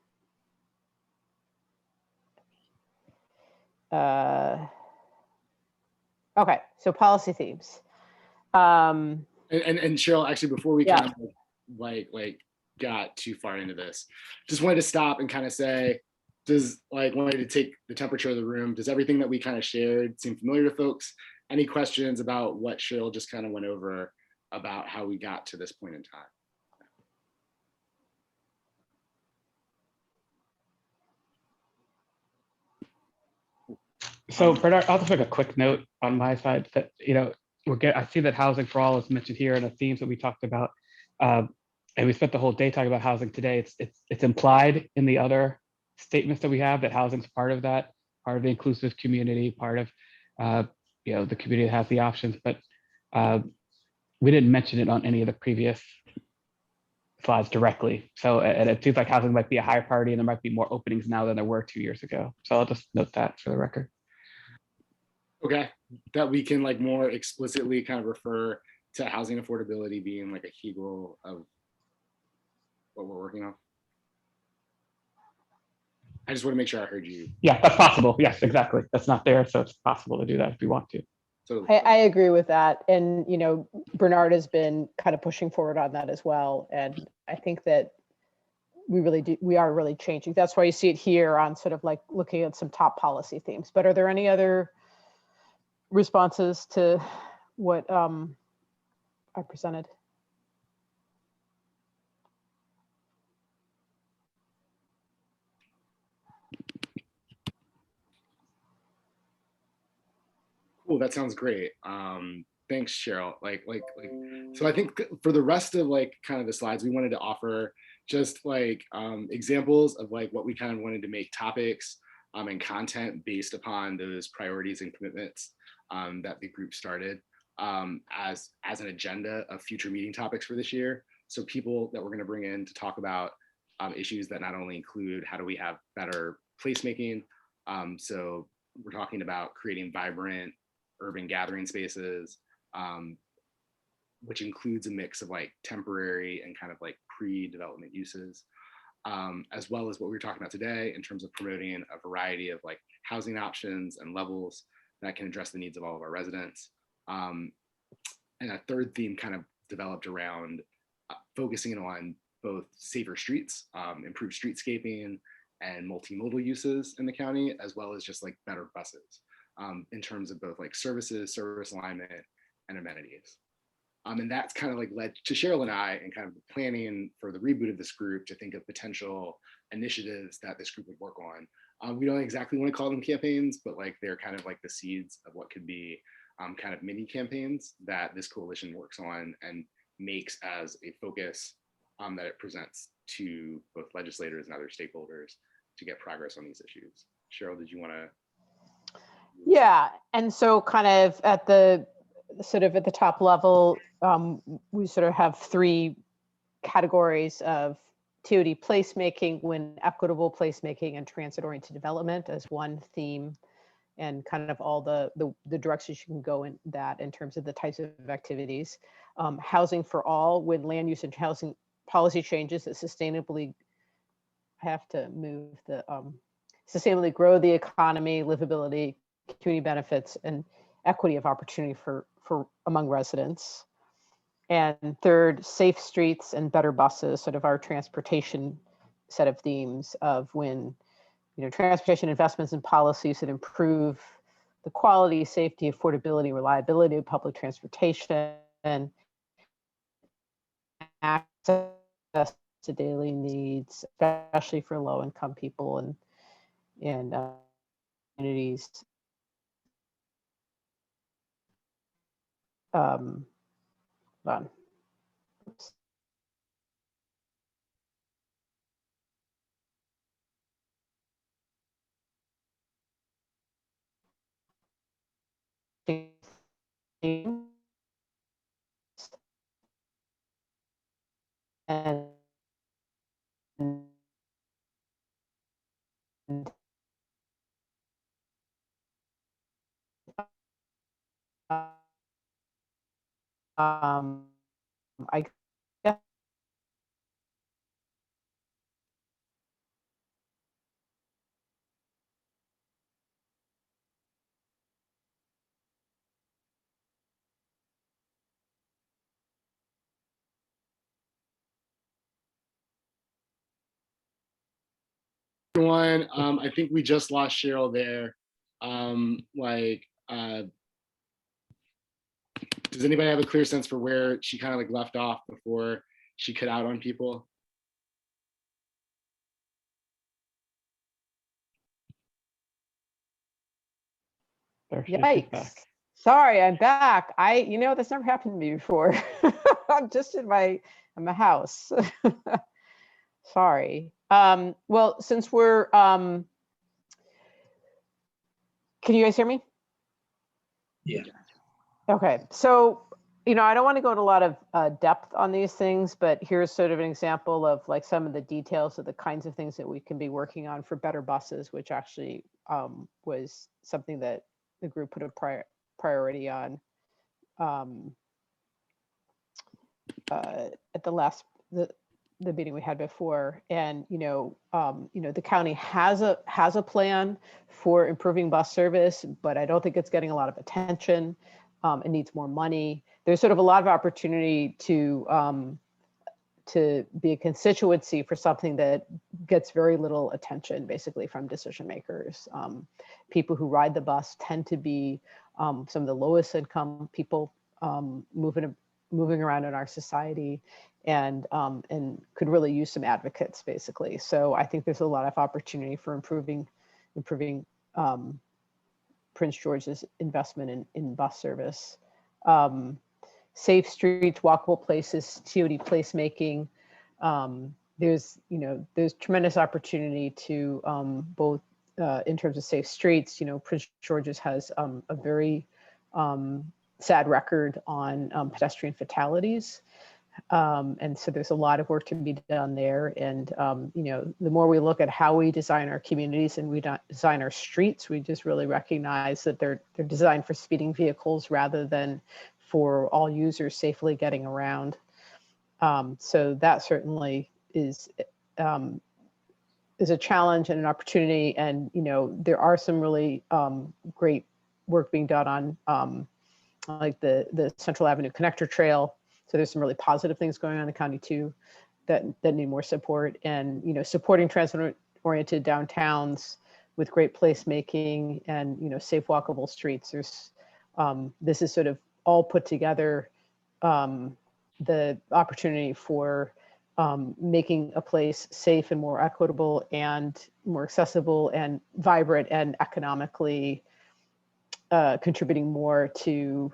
Okay, so policy themes. And Cheryl, actually, before we Yeah. kind of like got too far into this, just wanted to stop and kind of say, wanted to take the temperature of the room. Does everything that we kind of shared seem familiar to folks? Any questions about what Cheryl just kind of went over about how we got to this point in time? So Bernard, I'll just make a quick note on my side that, I see that housing for all is mentioned here and the themes that we talked about. And we spent the whole day talking about housing today. It's implied in the other statements that we have that housing's part of that, part of the inclusive community, part of the community that has the options, but we didn't mention it on any of the previous slides directly. So, and it seems like housing might be a higher priority and there might be more openings now than there were 2 years ago. So I'll just note that for the record. Okay, that we can like more explicitly kind of refer to housing affordability being like a key goal of what we're working on. I just want to make sure I heard you. Yeah, that's possible. Yes, exactly. That's not there, so it's possible to do that if we want to. So I agree with that. And, Bernard has been kind of pushing forward on that as well. And I think that we are really changing. That's why you see it here on sort of like looking at some top policy themes. But are there any other responses to what I presented? Cool, that sounds great. Thanks, Cheryl. So I think for the rest of like kind of the slides, we wanted to offer just like examples of like what we kind of wanted to make topics and content based upon those priorities and commitments that the group started as an agenda of future meeting topics for this year. So people that we're going to bring in to talk about issues that not only include how do we have better placemaking. So we're talking about creating vibrant urban gathering spaces, which includes a mix of like temporary and kind of like pre-development uses, as well as what we were talking about today in terms of promoting a variety of like housing options and levels that can address the needs of all of our residents. And a third theme kind of developed around focusing on both safer streets, improved streetscaping, and multimodal uses in the county, as well as just like better buses in terms of both like services, service alignment, and amenities. And that's kind of like led to Cheryl and I and kind of planning for the reboot of this group to think of potential initiatives that this group would work on. We don't exactly want to call them campaigns, but like they're kind of like the seeds of what could be kind of mini campaigns that this coalition works on and makes as a focus that it presents to both legislators and other stakeholders to get progress on these issues. Cheryl, did you want to? Yeah, and so kind of at the top level, we sort of have three categories of TOD placemaking, when equitable placemaking, and transit-oriented development as one theme, and kind of all the directions you can go in that in terms of the types of activities. Housing for all, when land use and housing policy changes that sustainably sustainably grow the economy, livability, community benefits, and equity of opportunity for among residents. And third, safe streets and better buses, sort of our transportation set of themes of when, transportation investments and policies that improve the quality, safety, affordability, reliability of public transportation, and access to daily needs, especially for low-income people and communities. Hold on. Oops. And I guess Everyone, I think we just lost Cheryl there. Does anybody have a clear sense for where she kind of like left off before she cut out on people? Yikes. Sorry, I'm back. That's never happened to me before. I'm just in my house. Sorry. Well, since we're, can you guys hear me? Yeah. Okay. So, I don't want to go into a lot of depth on these things, but here's sort of an example of like some of the details of the kinds of things that we can be working on for better buses, which actually was something that the group put a priority on at the meeting we had before. And the county has a plan for improving bus service, but I don't think it's getting a lot of attention. It needs more money. There's sort of a lot of opportunity to be a constituency for something that gets very little attention, basically, from decision makers. People who ride the bus tend to be some of the lowest income people moving around in our society, and could really use some advocates, basically. So I think there's a lot of opportunity for improving Prince George's investment in bus service. Safe streets, walkable places, TOD placemaking. There's tremendous opportunity to both in terms of safe streets. Prince George's has a very sad record on pedestrian fatalities. And so there's a lot of work to be done there. And, the more we look at how we design our communities and we design our streets, we just really recognize that they're designed for speeding vehicles rather than for all users safely getting around. So that certainly is a challenge and an opportunity. And, there are some really great work being done on like the Central Avenue Connector Trail. So there's some really positive things going on in the county too that need more support, and supporting transit-oriented downtowns with great placemaking and safe walkable streets. There's this is sort of all put together, the opportunity for making a place safe and more equitable and more accessible and vibrant and economically contributing more to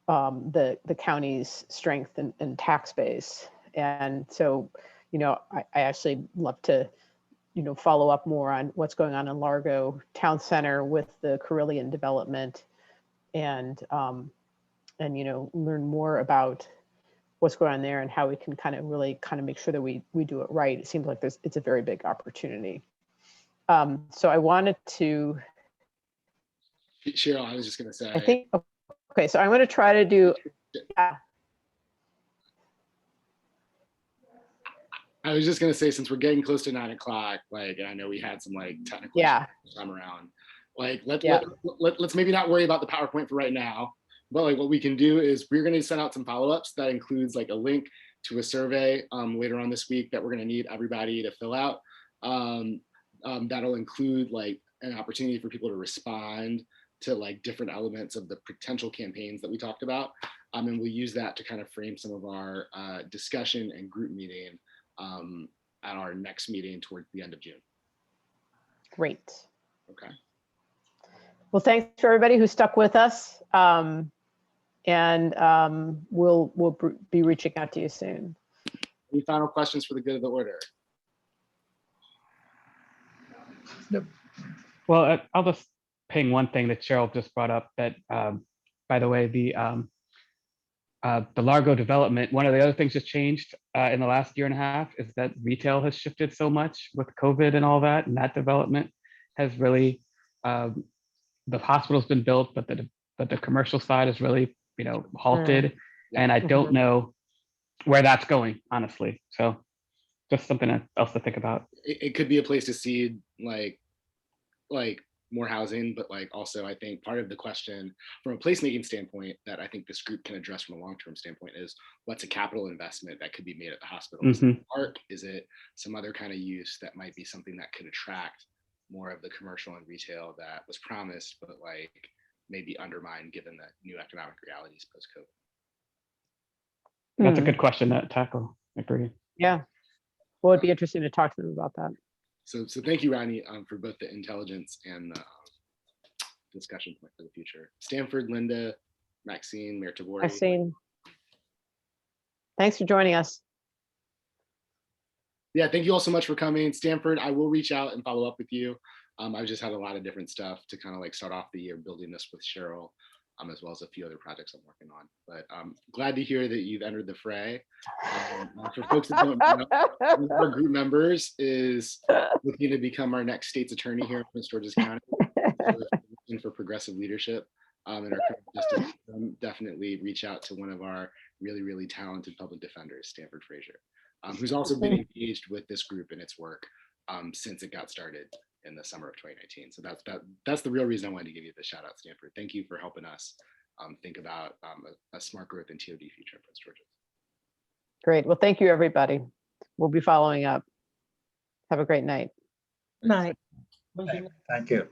the county's strength and tax base. And so, I actually love to, follow up more on what's going on in Largo Town Center with the Carillion development and learn more about what's going on there and how we can really make sure that we do it right. It seems like it's a very big opportunity. So I wanted to, Cheryl, I was just going to say. I think, okay, so I'm going to try to do, yeah. I was just going to say, since we're getting close to 9 o'clock, and I know we had some technical issues time around, let's maybe not worry about the PowerPoint for right now, but what we can do is we're going to send out some follow-ups that includes a link to a survey later on this week that we're going to need everybody to fill out. That'll include an opportunity for people to respond to different elements of the potential campaigns that we talked about. And we'll use that to kind of frame some of our discussion and group meeting at our next meeting towards the end of June. Great. Okay. Well, thanks to everybody who stuck with us. And we'll be reaching out to you soon. Any final questions for the good of the order? Yep. Well, I'll just ping one thing that Cheryl just brought up that, by the way, the Largo development, one of the other things that's changed in the last year and a half is that retail has shifted so much with COVID and all that, and that development has really, the hospital's been built, but the commercial side is really, halted. And I don't know where that's going, honestly. So just something else to think about. It could be a place to seed more housing, but also I think part of the question from a placemaking standpoint that I think this group can address from a long-term standpoint is what's a capital investment that could be made at the hospital? Is it a park? Is it some other kind of use that might be something that could attract more of the commercial and retail that was promised, but maybe undermined given the new economic realities post-COVID? That's a good question to tackle. I agree. Yeah. Well, it'd be interesting to talk to them about that. So thank you, Ronnie, for both the intelligence and the discussion point for the future. Stanford, Linda, Maxine, Mayor Tabori. Maxine. Thanks for joining us. Yeah, thank you all so much for coming. Stanford, I will reach out and follow up with you. I've just had a lot of different stuff to kind of start off the year building this with Cheryl, as well as a few other projects I'm working on. But I'm glad to hear that you've entered the fray. For folks that don't know, one of our group members is looking to become our next state's attorney here in Prince George's County. Looking for progressive leadership in our current justice system. Definitely reach out to one of our really, really talented public defenders, Stanford Frazier, who's also been engaged with this group and its work since it got started in the summer of 2019. So that's the real reason I wanted to give you the shout out, Stanford. Thank you for helping us think about a smart growth and TOD future in Prince George's. Great. Well, thank you, everybody. We'll be following up. Have a great night. Night. Thank you.